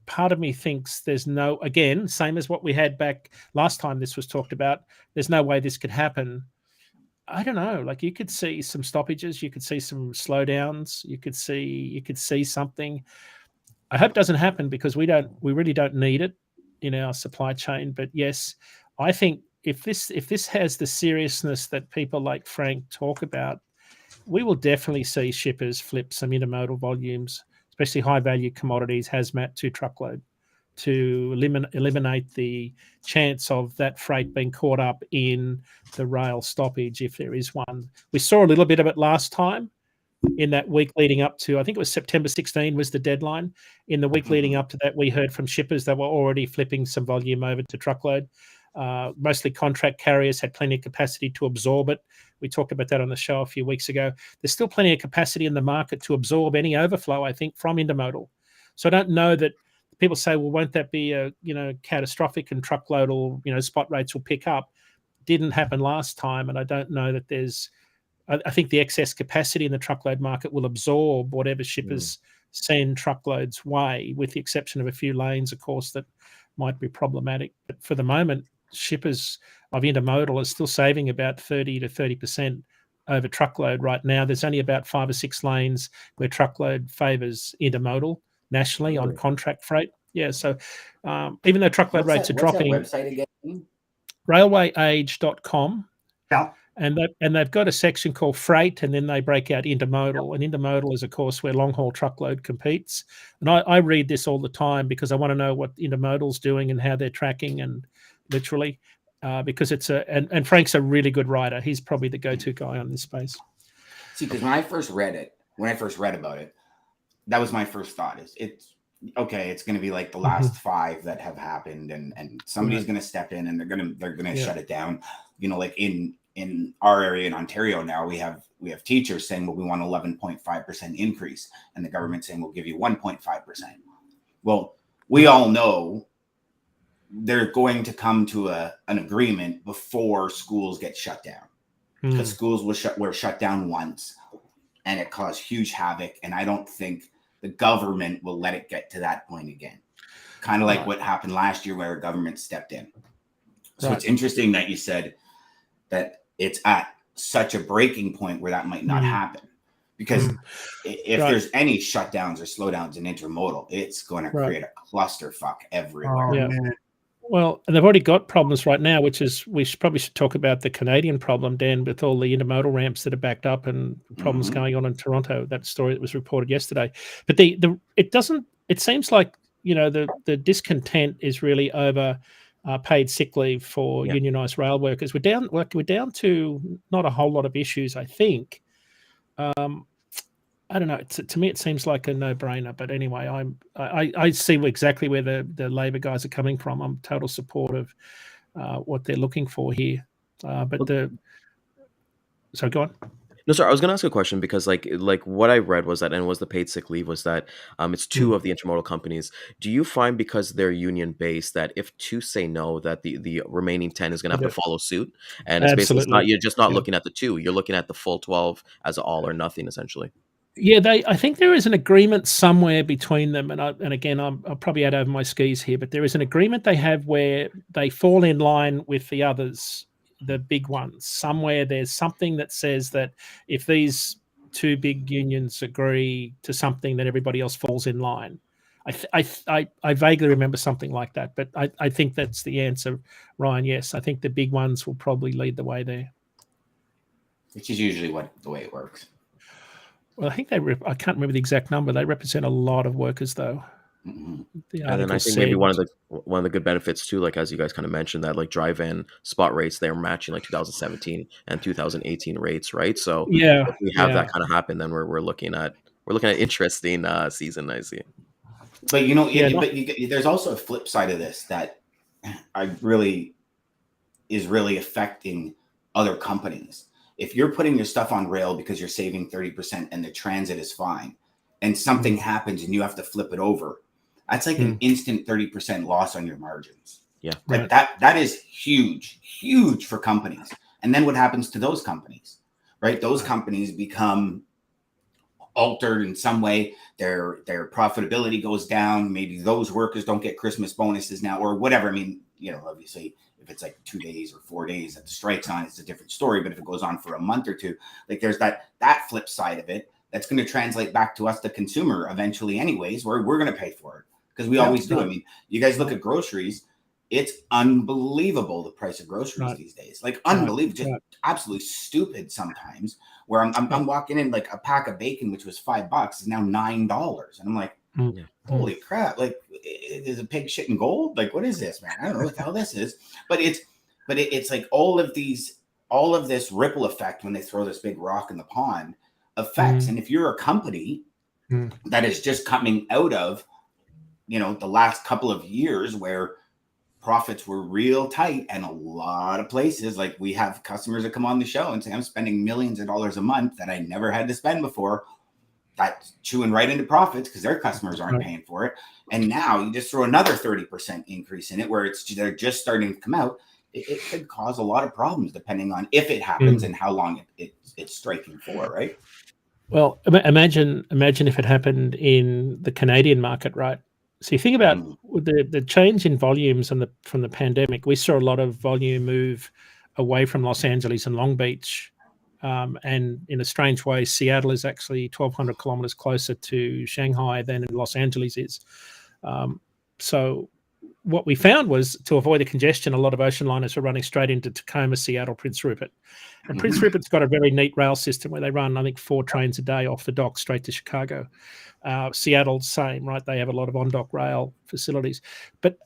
part of me thinks there's no, again, same as what we had back last time this was talked about, there's no way this could happen. I don't know, you could see some stoppages, you could see some slowdowns, you could see something. I hope it doesn't happen because we really don't need it in our supply chain. But yes, I think if this has the seriousness that people like Frank talk about, we will definitely see shippers flip some intermodal volumes, especially high value commodities, hazmat to truckload, to eliminate the chance of that freight being caught up in the rail stoppage if there is one. We saw a little bit of it last time in that week leading up to, I think it was September 16 was the deadline. In the week leading up to that, we heard from shippers that were already flipping some volume over to truckload. Mostly contract carriers had plenty of capacity to absorb it. We talked about that on the show a few weeks ago. There's still plenty of capacity in the market to absorb any overflow, I think, from intermodal. So I don't know that people say, well, won't that be catastrophic and truckload or spot rates will pick up? Didn't happen last time, and I don't know that there's. I think the excess capacity in the truckload market will absorb whatever shippers send truckloads way, with the exception of a few lanes, of course, that might be problematic. But for the moment, shippers of intermodal are still saving about 30 to 30% over truckload right now. There's only about 5 or 6 lanes where truckload favors intermodal nationally on contract freight. Yeah, so even though truckload rates are dropping, what's that website again? railwayage.com. Yeah. And they've got a section called freight, and then they break out intermodal. And intermodal is, of course, where long haul truckload competes. And I read this all the time because I want to know what intermodal's doing and how they're tracking, and literally because it's and Frank's a really good writer. He's probably the go-to guy on this space. See, because when I first read about it, that was my first thought. It's okay. It's going to be like the last 5 that have happened, and somebody's going to step in and they're going to shut it down. Like in our area in Ontario now, we have teachers saying, well, we want 11.5% increase, and the government saying we'll give you 1.5%. Well, we all know they're going to come to an agreement before schools get shut down, because schools were shut down once, and it caused huge havoc. And I don't think the government will let it get to that point again. Kind of like what happened last year, where government stepped in. So it's interesting that you said that it's at such a breaking point where that might not happen, because if there's any shutdowns or slowdowns in intermodal, it's going to create a clusterfuck everywhere. Well, and they've already got problems right now, which is we probably should talk about the Canadian problem, Dan, with all the intermodal ramps that are backed up and problems going on in Toronto. That story that was reported yesterday. But it seems like the discontent is really over paid sick leave for unionized rail workers. We're down to not a whole lot of issues, I think. I don't know. To me, it seems like a no-brainer. But anyway, I see exactly where the Labor guys are coming from. I'm total support of what they're looking for here. So go on. No, sir. I was going to ask a question because, like what I read was that, and was the paid sick leave was that it's 2 of the intermodal companies. Do you find, because they're union based, that if 2 say no, that the remaining 10 is going to have to follow suit? And it's basically you're just not looking at the 2; you're looking at the full 12 as all or nothing, essentially. Yeah, I think there is an agreement somewhere between them, and again, I'll probably out over my skis here, but there is an agreement they have where they fall in line with the others, the big ones. Somewhere there's something that says that if these 2 big unions agree to something, then everybody else falls in line. I vaguely remember something like that, but I think that's the answer, Ryan. Yes, I think the big ones will probably lead the way there. Which is usually the way it works. Well, I think I can't remember the exact number. They represent a lot of workers, though. And then I think maybe one of the good benefits too, like as you guys kind of mentioned, that like drive-in spot rates, they're matching like 2017 and 2018 rates, right? So if we have that kind of happen, then we're looking at interesting season, I see. But there's also a flip side of this that is really affecting other companies. If you're putting your stuff on rail because you're saving 30% and the transit is fine, and something happens and you have to flip it over, that's like an instant 30% loss on your margins. Yeah. Like that is huge for companies. And then what happens to those companies, right? Those companies become altered in some way. Their profitability goes down. Maybe those workers don't get Christmas bonuses now or whatever. I mean, obviously, if it's like 2 days or 4 days that the strike's on, it's a different story. But if it goes on for a month or 2, like there's that flip side of it that's going to translate back to us, the consumer, eventually anyways, where we're going to pay for it, because we always do. I mean, you guys look at groceries. It's unbelievable, the price of groceries these days. Like unbelievable, just absolutely stupid sometimes, where I'm walking in, like a pack of bacon, which was $5, is now $9. And I'm like, holy crap. Like, is a pig shitting gold? Like, what is this, man? I don't know what the hell this is. But it's like all of this ripple effect when they throw this big rock in the pond affects. And if you're a company that is just coming out of, the last couple of years where profits were real tight, and a lot of places, like we have customers that come on the show and say, I'm spending millions of dollars a month that I never had to spend before. That's chewing right into profits because their customers aren't paying for it. And now you just throw another 30% increase in it where they're just starting to come out. It could cause a lot of problems depending on if it happens and how long it's striking for, right? Well, imagine if it happened in the Canadian market, right? So you think about the change in volumes from the pandemic. We saw a lot of volume move away from Los Angeles and Long Beach. And in a strange way, Seattle is actually 1,200 kilometers closer to Shanghai than Los Angeles is. So what we found was, to avoid the congestion, a lot of ocean liners were running straight into Tacoma, Seattle, Prince Rupert. And Prince Rupert's got a very neat rail system where they run, I think, 4 trains a day off the dock straight to Chicago. Seattle, same, right? They have a lot of on-dock rail facilities. But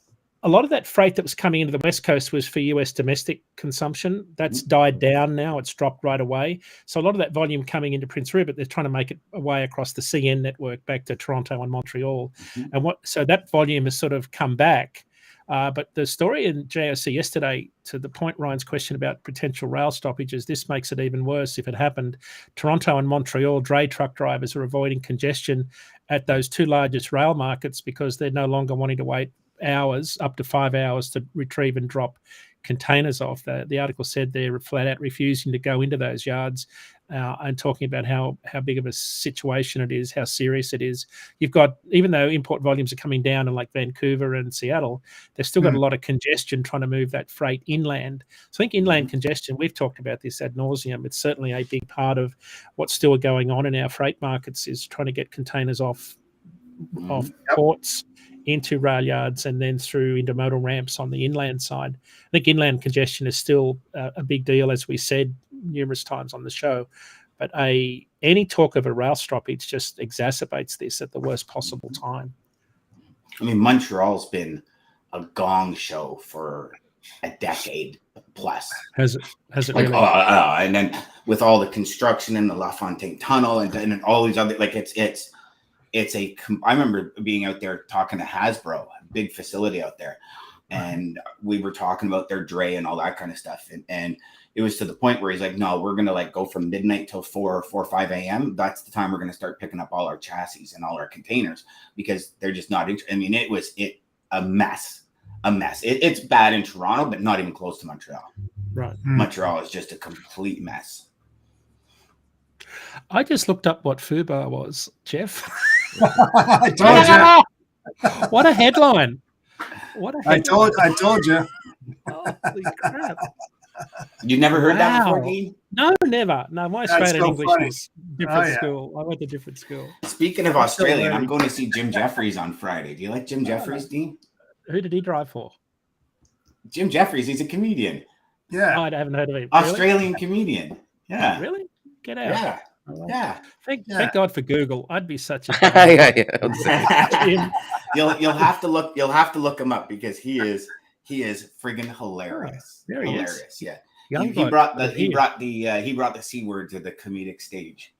a lot of that freight that was coming into the West Coast was for US domestic consumption. That's died down now. It's dropped right away. So a lot of that volume coming into Prince Rupert, they're trying to make it away across the CN network back to Toronto and Montreal. And so that volume has sort of come back. But the story in JOC yesterday, to the point Ryan's question about potential rail stoppages, this makes it even worse if it happened. Toronto and Montreal dray truck drivers are avoiding congestion at those 2 largest rail markets because they're no longer wanting to wait hours, up to 5 hours, to retrieve and drop containers off. The article said they're flat out refusing to go into those yards and talking about how big of a situation it is, how serious it is. You've got, even though import volumes are coming down in like Vancouver and Seattle, they've still got a lot of congestion trying to move that freight inland. So I think inland congestion, we've talked about this ad nauseum. It's certainly a big part of what's still going on in our freight markets, is trying to get containers off ports into rail yards and then through intermodal ramps on the inland side. I think inland congestion is still a big deal, as we said numerous times on the show. But any talk of a rail stoppage just exacerbates this at the worst possible time. I mean, Montreal's been a gong show for a decade plus. Has it like, really? And then with all the construction and the LaFontaine Tunnel and all these other, like I remember being out there talking to Hasbro, a big facility out there, and we were talking about their dray and all that kind of stuff. And it was to the point where he's like, no, we're going to like go from midnight till 4 or 5 a.m. That's the time we're going to start picking up all our chassis and all our containers, because they're just not, I mean, it was a mess. It's bad in Toronto, but not even close to Montreal. Right. Montreal is just a complete mess. I just looked up what FUBAR was, Jeff. I told you. What a headline. I told you. Holy crap. You never heard that before, Dean? No, never. No, my Australian so English funny. was different school. I went to different school. Speaking of Australian, I'm going to see Jim Jeffries on Friday. Do you like Jim Jeffries, Dean? Who did he drive for? Jim Jeffries, he's a comedian. Yeah. Oh, I haven't heard of him. Australian comedian. Yeah. Really? Get out. Yeah. Yeah. Thank God for Google. I'd be such a yeah. You'll have to look him up, because he is friggin' hilarious. There he hilarious. is. Yeah. Young He brought the C word to the comedic stage.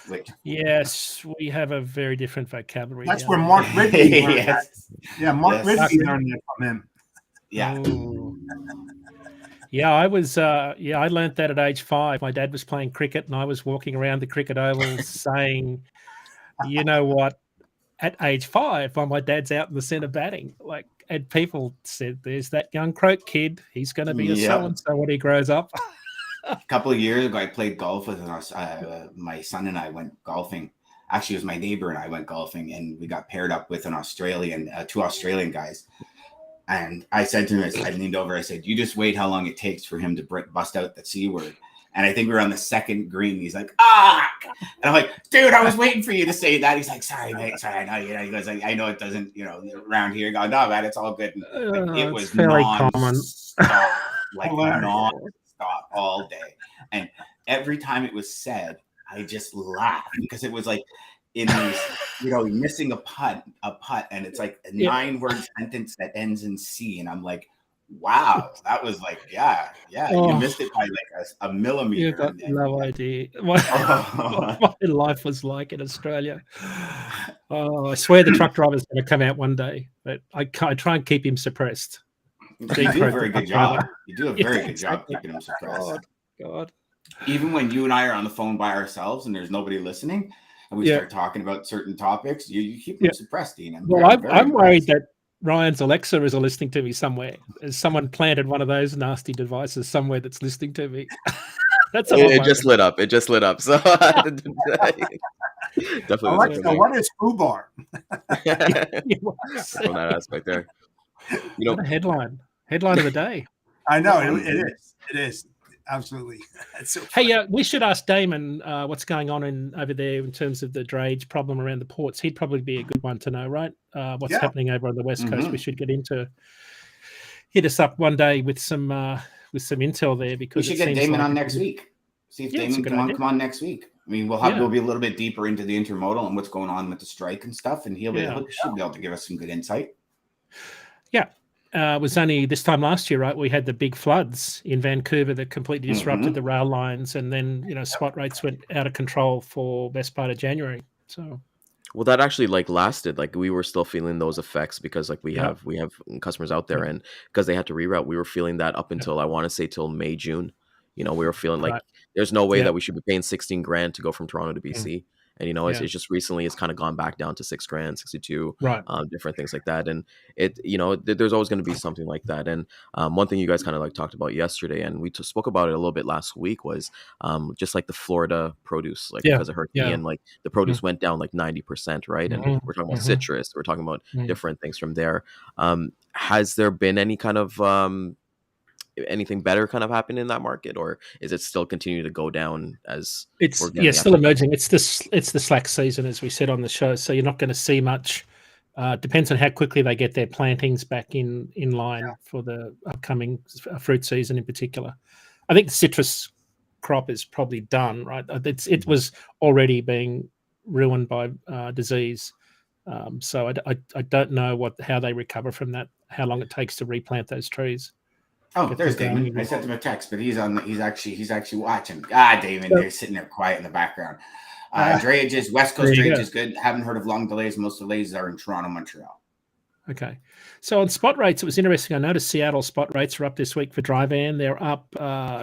Which, yes, we have a very different vocabulary. That's now. where Mark Ridley learned that. yes. Yeah, Mark Yes. Ridley learned that from him. Yeah. Yeah, I was. I learned that at age 5. My dad was playing cricket, and I was walking around the cricket oval saying, "You know what?" At age 5, while my dad's out in the centre batting, and people said, "There's that young Croke kid. He's going to be a so and so when he grows up." A couple of years ago, I played golf with my son, and I went golfing. Actually, it was my neighbor and I went golfing, and we got paired up with two Australian guys. And I said to him, I leaned over, I said, "You just wait how long it takes for him to bust out the C word." And I think we were on the second green. He's like, "Ah!" And I'm like, "Dude, I was waiting for you to say that." He's like, "Sorry, mate. Sorry, I know." He goes, "I know it doesn't, around here." I go, "No, man, it's all good." And it was fairly common. Non-stop all day. And every time it was said, I just laughed, because it was like in these, missing a putt, and it's like a 9-word sentence that ends in C, and I'm like, wow, that was like, you missed it by like a millimeter. You got no idea what my life was like in Australia. Oh, I swear the truck driver's going to come out one day, but I try and keep him suppressed. You do a very good job. You do a very good job keeping them suppressed. God. Even when you and I are on the phone by ourselves and there's nobody listening, and we start talking about certain topics, you keep them suppressed, Dean. I'm worried that Ryan's Alexa is listening to me somewhere. Has someone planted one of those nasty devices somewhere that's listening to me? That's it just lit up. It just lit up. So definitely. Alexa, what is FUBAR? From that aspect there. What a headline of the day. I know it is. Absolutely. So hey, we should ask Daman what's going on over there in terms of the drayage problem around the ports. He'd probably be a good one to know, right? What's happening over on the West Coast. We should get hit us up one day with some intel there, because we should get Daman on next week. See if Daman can come on next week. I mean, we'll be a little bit deeper into the intermodal and what's going on with the strike and stuff, and he should be able to give us some good insight. Yeah. It was only this time last year, right? We had the big floods in Vancouver that completely disrupted the rail lines, and then spot rates went out of control for best part of January. So, well, that actually lasted. We were still feeling those effects because we have customers out there, and because they had to reroute, we were feeling that up until I want to say till May, June. We were feeling like there's no way that we should be paying $16,000 to go from Toronto to BC. And it's just recently it's kind of gone back down to $6,000, 62, different things like that. And there's always going to be something like that. And one thing you guys kind of talked about yesterday, and we spoke about it a little bit last week, was just the Florida produce, because of hurricane, the produce went down 90%, right? And we're talking about citrus, we're talking about different things from there. Has there been any kind of anything better kind of happen in that market, or is it still continuing to go down as it's still emerging? It's the slack season, as we said on the show, so you're not going to see much. Depends on how quickly they get their plantings back in line for the upcoming fruit season in particular. I think the citrus crop is probably done, right? It was already being ruined by disease, so I don't know how they recover from that, how long it takes to replant those trees. Oh, there's Daman. I sent him a text, but he's actually watching. Daman, they're sitting there quiet in the background. Drayage West Coast drayage is good. Haven't heard of long delays. Most delays are in Toronto, Montreal. Okay. So on spot rates, it was interesting. I noticed Seattle spot rates are up this week for dry van. They're up,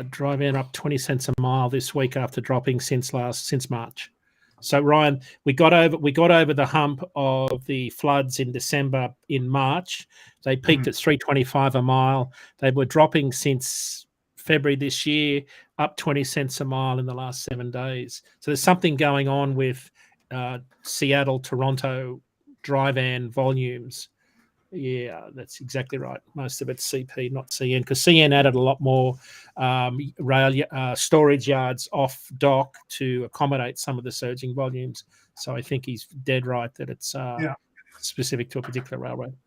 dry van up 20 cents a mile this week after dropping since March. So Ryan, we got over the hump of the floods in December. In March, they peaked at $3.25 a mile. They were dropping since February this year, up 20 cents a mile in the last 7 days. So there's something going on with Seattle, Toronto dry van volumes. Yeah, that's exactly right. Most of it's CP, not CN, because CN added a lot more rail storage yards off dock to accommodate some of the surging volumes. So I think he's dead right that it's specific to a particular railroad.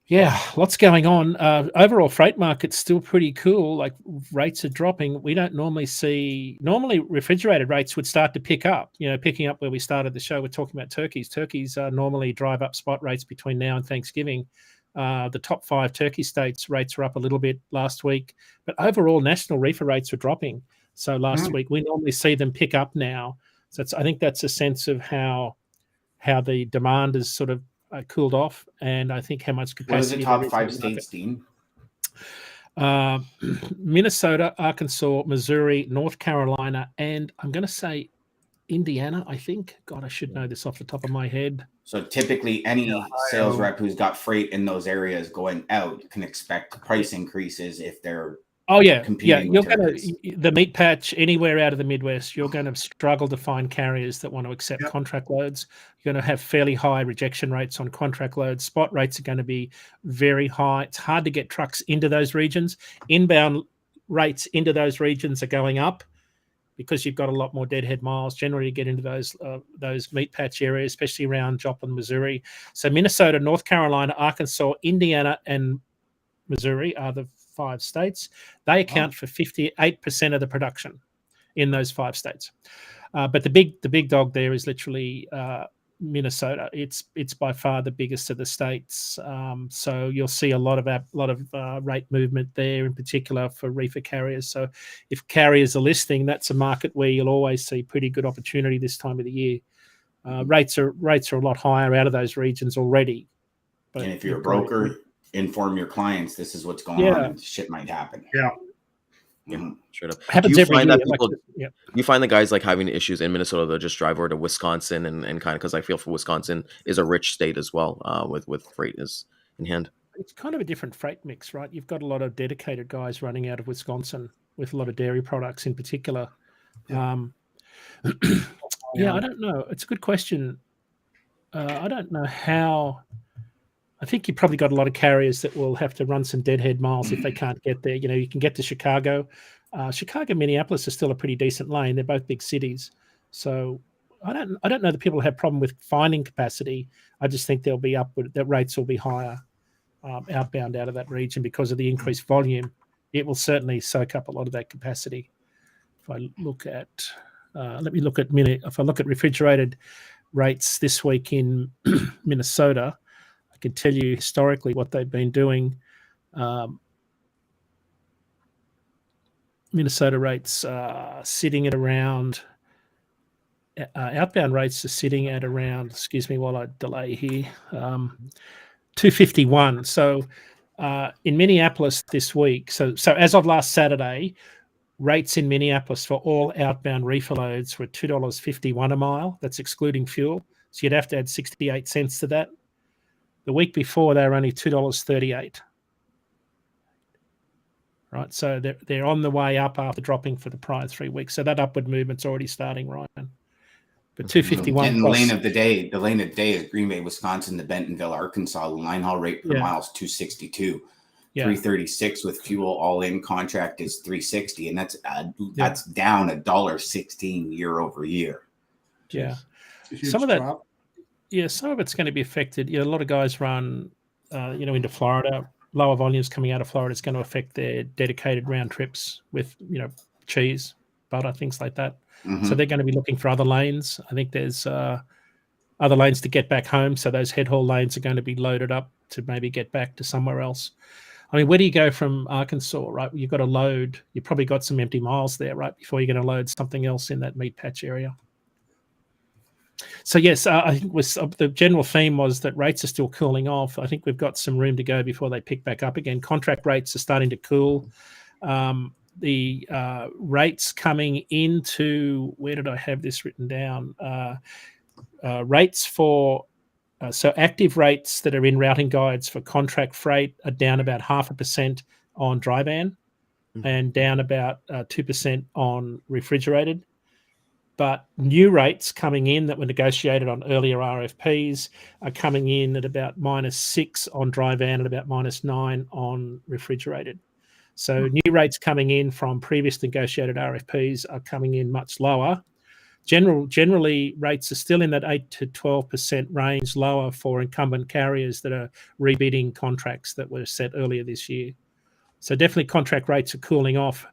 Yeah, lots going on. Overall freight market's still pretty cool. Rates are dropping. We don't normally see. Normally, refrigerated rates would start to pick up. Picking up where we started the show. We're talking about turkeys. Turkeys normally drive up spot rates between now and Thanksgiving. The top 5 turkey states rates were up a little bit last week, but overall national reefer rates were dropping. So last week we normally see them pick up now. So I think that's a sense of how the demand is sort of cooled off, and I think how much capacity. What are the top 5 states, Dean? Minnesota, Arkansas, Missouri, North Carolina, and I'm going to say Indiana, I think. God, I should know this off the top of my head. So typically any sales rep who's got freight in those areas going out can expect price increases if they're competing with the meat patch anywhere out of the Midwest, you're going to struggle to find carriers that want to accept contract loads. You're going to have fairly high rejection rates on contract loads. Spot rates are going to be very high. It's hard to get trucks into those regions. Inbound rates into those regions are going up because you've got a lot more deadhead miles generally to get into those meat patch areas, especially around Joplin, Missouri. So Minnesota, North Carolina, Arkansas, Indiana, and Missouri are the 5 states. They account for 58% of the production in those 5 states. But the big dog there is literally Minnesota. It's by far the biggest of the states. So you'll see a lot of rate movement there, in particular for reefer carriers. So if carriers are listing, that's a market where you'll always see pretty good opportunity this time of the year. Rates are a lot higher out of those regions already. But and if you're a broker, inform your clients this is what's going on and shit might happen. Yeah. Straight up. Happens every year. You find the guys like having issues in Minnesota, they'll just drive over to Wisconsin and kind of, because I feel for Wisconsin is a rich state as well, with freight is in hand. It's kind of a different freight mix, right? You've got a lot of dedicated guys running out of Wisconsin with a lot of dairy products in particular. I don't know. It's a good question. I don't know how. I think you've probably got a lot of carriers that will have to run some deadhead miles if they can't get there. You know, you can get to Chicago. Chicago, Minneapolis is still a pretty decent lane. They're both big cities. So I don't know that people have a problem with finding capacity. I just think they'll be upward. The rates will be higher outbound out of that region because of the increased volume. It will certainly soak up a lot of that capacity. If I look at, if I look at refrigerated rates this week in Minnesota, I can tell you historically what they've been doing. Minnesota rates sitting at around, outbound rates are sitting at around, excuse me while I delay here, 251. So in Minneapolis this week, so as of last Saturday, rates in Minneapolis for all outbound reefer loads were $2.51 a mile. That's excluding fuel. So you'd have to add 68 cents to that. The week before, they were only $2.38. Right, so they're on the way up after dropping for the prior 3 weeks. So that upward movement's already starting, Ryan. But 251. And the lane of the day is Green Bay, Wisconsin to Bentonville, Arkansas. The line haul rate per mile is 262. 336 with fuel all in. Contract is 360, and that's down $1.16 year over year. Yeah, some of that. Yeah, some of it's going to be affected. A lot of guys run, into Florida. Lower volumes coming out of Florida is going to affect their dedicated round trips with, cheese, butter, things like that. Mm-hmm. So they're going to be looking for other lanes. I think there's other lanes to get back home. So those head haul lanes are going to be loaded up to maybe get back to somewhere else. I mean, where do you go from Arkansas, right? You've got to load. You've probably got some empty miles there, right, before you're going to load something else in that meat patch area. So, yes, I think the general theme was that rates are still cooling off. I think we've got some room to go before they pick back up again. Contract rates are starting to cool. The rates coming into, where did I have this written down? Rates for, so active rates that are in routing guides for contract freight are down about 0.5% on dry van and down about 2% on refrigerated. But new rates coming in that were negotiated on earlier RFPs are coming in at about -6 on dry van and about -9 on refrigerated. So new rates coming in from previous negotiated RFPs are coming in much lower. Generally, rates are still in that 8 to 12% range lower for incumbent carriers that are rebidding contracts that were set earlier this year. So definitely contract rates are cooling off.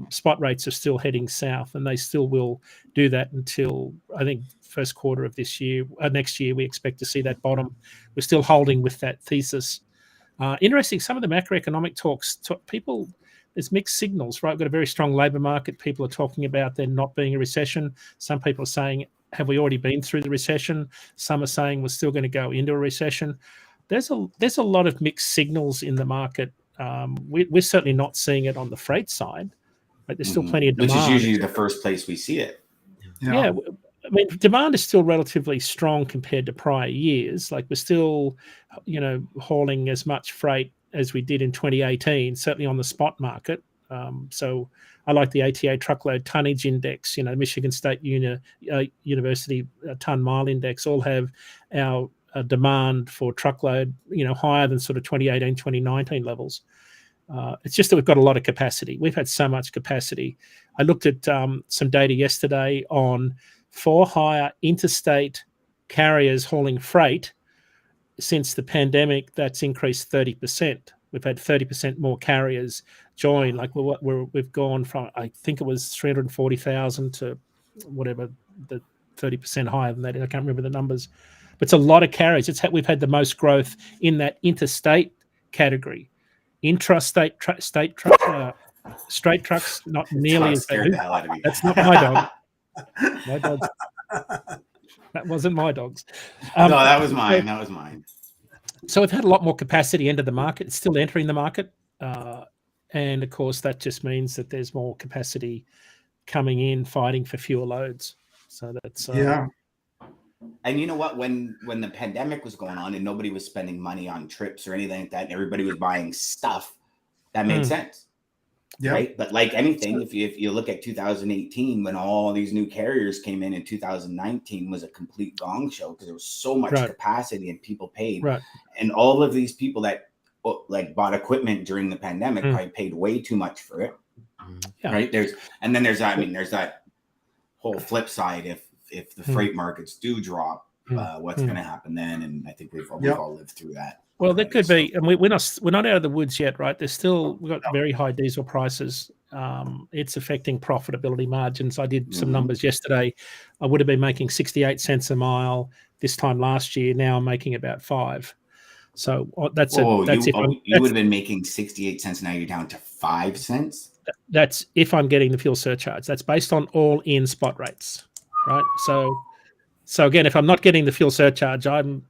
Spot rates are still heading south, and they still will do that until, I think, first quarter of this year. Next year, we expect to see that bottom. We're still holding with that thesis. Interesting, some of the macroeconomic talks, there's mixed signals, right? We've got a very strong labour market. People are talking about there not being a recession. Some people are saying, have we already been through the recession? Some are saying we're still going to go into a recession. There's a lot of mixed signals in the market. We're certainly not seeing it on the freight side, but there's still plenty of demand. Which is usually the first place we see it. Yeah. I mean, demand is still relatively strong compared to prior years. Like we're still, hauling as much freight as we did in 2018, certainly on the spot market. So I like the ATA truckload tonnage index, Michigan State University ton mile index all have our demand for truckload, higher than sort of 2018, 2019 levels. It's just that we've got a lot of capacity. We've had so much capacity. I looked at some data yesterday on for-hire interstate carriers hauling freight. Since the pandemic, that's increased 30%. We've had 30% more carriers join. Like we've gone from, I think it was 340,000 to whatever, the 30% higher than that. I can't remember the numbers. But it's a lot of carriers. We've had the most growth in that interstate category. Intrastate straight trucks, not nearly as bad. That's not my dog. My dog's. That wasn't my dog's. No, that was mine. So we've had a lot more capacity into the market. It's still entering the market. And of course, that just means that there's more capacity coming in, fighting for fewer loads. So that's And you know what? When the pandemic was going on and nobody was spending money on trips or anything like that, and everybody was buying stuff, that made sense. Yeah. Right. But like anything, if you look at 2018, when all these new carriers came in 2019 was a complete gong show because there was so much capacity and people paid. Right. And all of these people that like bought equipment during the pandemic probably paid way too much for it. Yeah. Right. There's that whole flip side. If the freight markets do drop, what's going to happen then? And I think we've all lived through that. Well, that could be, and we're not out of the woods yet, right? We've got very high diesel prices. It's affecting profitability margins. I did some numbers yesterday. I would have been making 68 cents a mile this time last year. Now I'm making about 5. So that's you would have been making 68 cents. Now you're down to 5 cents. That's if I'm getting the fuel surcharge. That's based on all in spot rates, right? So again, if I'm not getting the fuel surcharge, I'm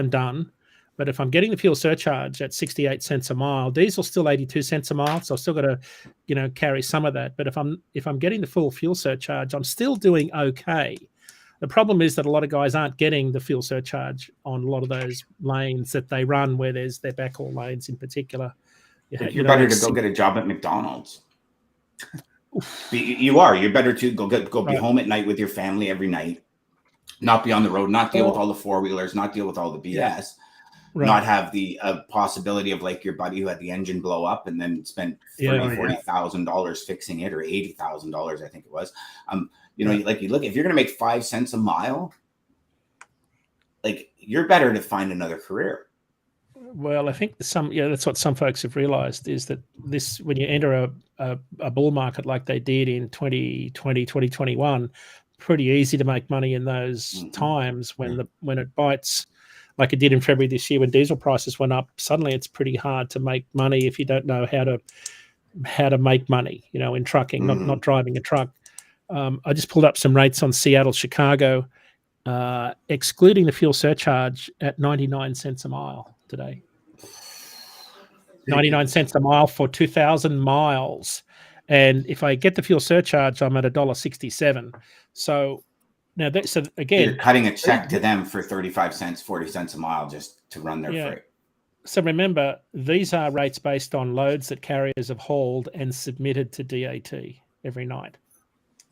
done. But if I'm getting the fuel surcharge at 68 cents a mile, diesel's still 82 cents a mile, so I've still got to, carry some of that. But if I'm getting the full fuel surcharge, I'm still doing okay. The problem is that a lot of guys aren't getting the fuel surcharge on a lot of those lanes that they run, where there's their backhaul lanes in particular. You're better to go get a job at McDonald's. You're better to go be home at night with your family every night, not be on the road, not deal with all the four-wheelers, not deal with all the BS. Yeah. Right. Not have the possibility of like your buddy who had the engine blow up and then spent $40,000 fixing it, or $80,000, I think it was. You look, if you're going to make 5 cents a mile, like you're better to find another career. Well, I think that's what some folks have realized is that when you enter a bull market like they did in 2020, 2021, pretty easy to make money in those times when it bites. Like it did in February this year when diesel prices went up. Suddenly it's pretty hard to make money if you don't know how to make money, in trucking, not driving a truck. I just pulled up some rates on Seattle, Chicago, excluding the fuel surcharge at 99 cents a mile today. 99 cents a mile for 2,000 miles. And if I get the fuel surcharge, I'm at $1.67. So now, again, you're cutting a check to them for 35 cents, 40 cents a mile just to run their freight. So remember, these are rates based on loads that carriers have hauled and submitted to DAT every night.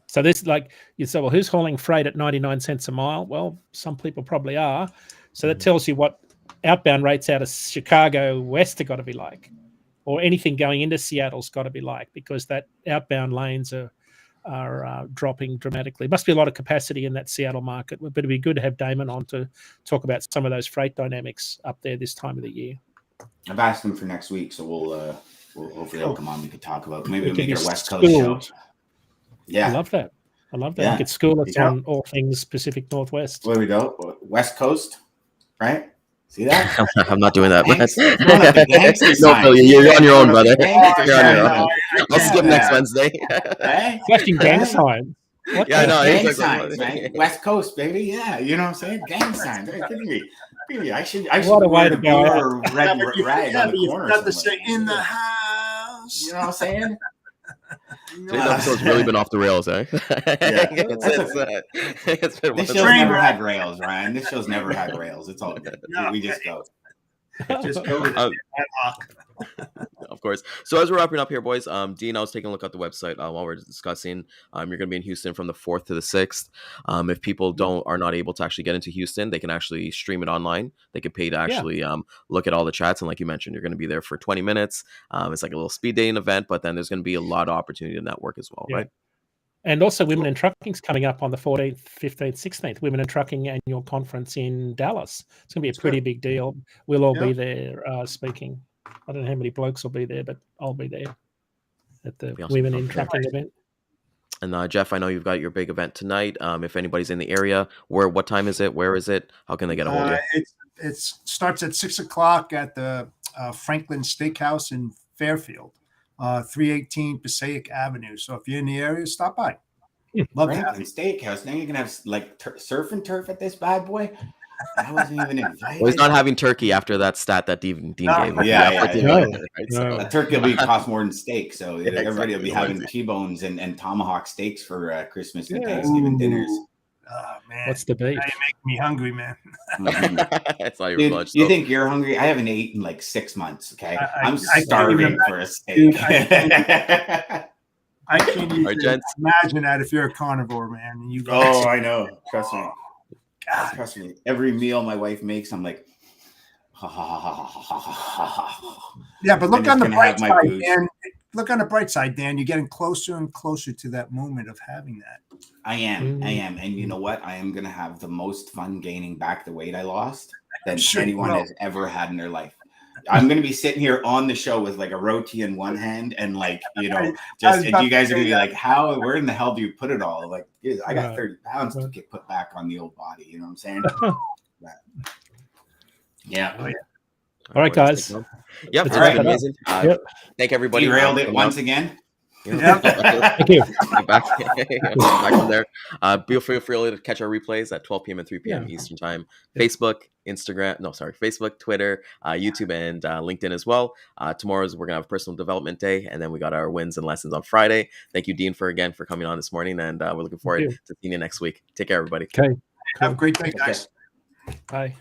So this, like you say, well, who's hauling freight at 99 cents a mile? Well, some people probably are. So that tells you what outbound rates out of Chicago West have got to be like, or anything going into Seattle's got to be like, because that outbound lanes are dropping dramatically. Must be a lot of capacity in that Seattle market, but it'd be good to have Daman on to talk about some of those freight dynamics up there this time of the year. I've asked him for next week, so we'll hopefully he'll come on. We could talk about maybe we'll make it a West Coast show. Yeah, I love that. Yeah. We could school us on all things Pacific Northwest. There we go. West Coast, right? See that? I'm not doing that. No, Phil, you're on your own, brother. You're on your own. I'll skip next Wednesday. Flashing gang signs. Yeah, I know. Gang signs, right? West Coast, baby. Yeah, you know what I'm saying? Gang signs. I should wear the blue or red rag on the corner. Got to say in the house. You know what I'm saying? Today's episode's really been off the rails, eh? This show's never had rails, Ryan. This show's never had rails. It's all good. We just go. Just go with ad hoc. Of course. So as we're wrapping up here, boys, Dean, I was taking a look at the website while we're discussing. You're going to be in Houston from the 4th to the 6th. If people are not able to actually get into Houston, they can actually stream it online. They can pay to actually look at all the chats. And like you mentioned, you're going to be there for 20 minutes. It's like a little speed dating event, but then there's going to be a lot of opportunity to network as well, right? And also Women in Trucking is coming up on the 14th, 15th, 16th, Women in Trucking Annual Conference in Dallas. It's going to be a pretty big deal. We'll all be there speaking. I don't know how many blokes will be there, but I'll be there at the Women in Trucking event. And Jeff, I know you've got your big event tonight. If anybody's in the area, what time is it? Where is it? How can they get a hold of you? It starts at 6:00 at the Franklin Steakhouse in Fairfield. 318 Passaic Avenue. So if you're in the area, stop by. Love Franklin Steakhouse. Now you can have like surf and turf at this bad boy. I wasn't even invited. Well, he's not having turkey after that stat that Dean gave. A turkey will cost more than steak, so everybody will be having T-bones and tomahawk steaks for Christmas and Thanksgiving dinners. Oh, man. What's the beef? Now you make me hungry, man. It's not your lunch. You think you're hungry? I haven't eaten in like 6 months. Okay, I'm starving for a steak. Dude, I can't even imagine that if you're a carnivore, man. And you I know. Trust me. God. Trust me. Every meal my wife makes, I'm like, yeah. But look on the bright side, Dan. Look on the bright side, Dan. You're getting closer and closer to that moment of having that. I am. And you know what? I am going to have the most fun gaining back the weight I lost than anyone has ever had in their life. I'm going to be sitting here on the show with like a roti in one hand and like, you know, and you guys are going to be like, where in the hell do you put it all? Like, dude, I got 30 pounds to get put back on the old body. You know what I'm saying? Yeah. All right, guys. Yep. All right. Amazing. Thank everybody. Derailed it once again. Yeah. Thank you. back from there. Feel free to catch our replays at 12 p.m. and 3 p.m. Eastern time. Facebook, Twitter, YouTube, and LinkedIn as well. Tomorrow's we're gonna have personal development day, and then we got our wins and lessons on Friday. Thank you, Dean, for coming on this morning, and we're looking forward to seeing you next week. Take care, everybody. Okay. Have a great day, guys. Bye.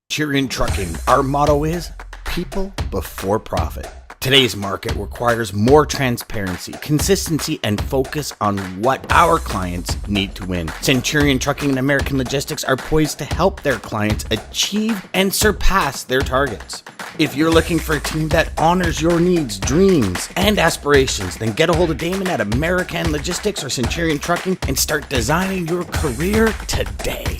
Centurion Trucking. Our motto is people before profit. Today's market requires more transparency, consistency, and focus on what our clients need to win. Centurion Trucking and American Logistics are poised to help their clients achieve and surpass their targets. If you're looking for a team that honors your needs, dreams, and aspirations, then get a hold of Daman at American Logistics or Centurion Trucking and start designing your career today.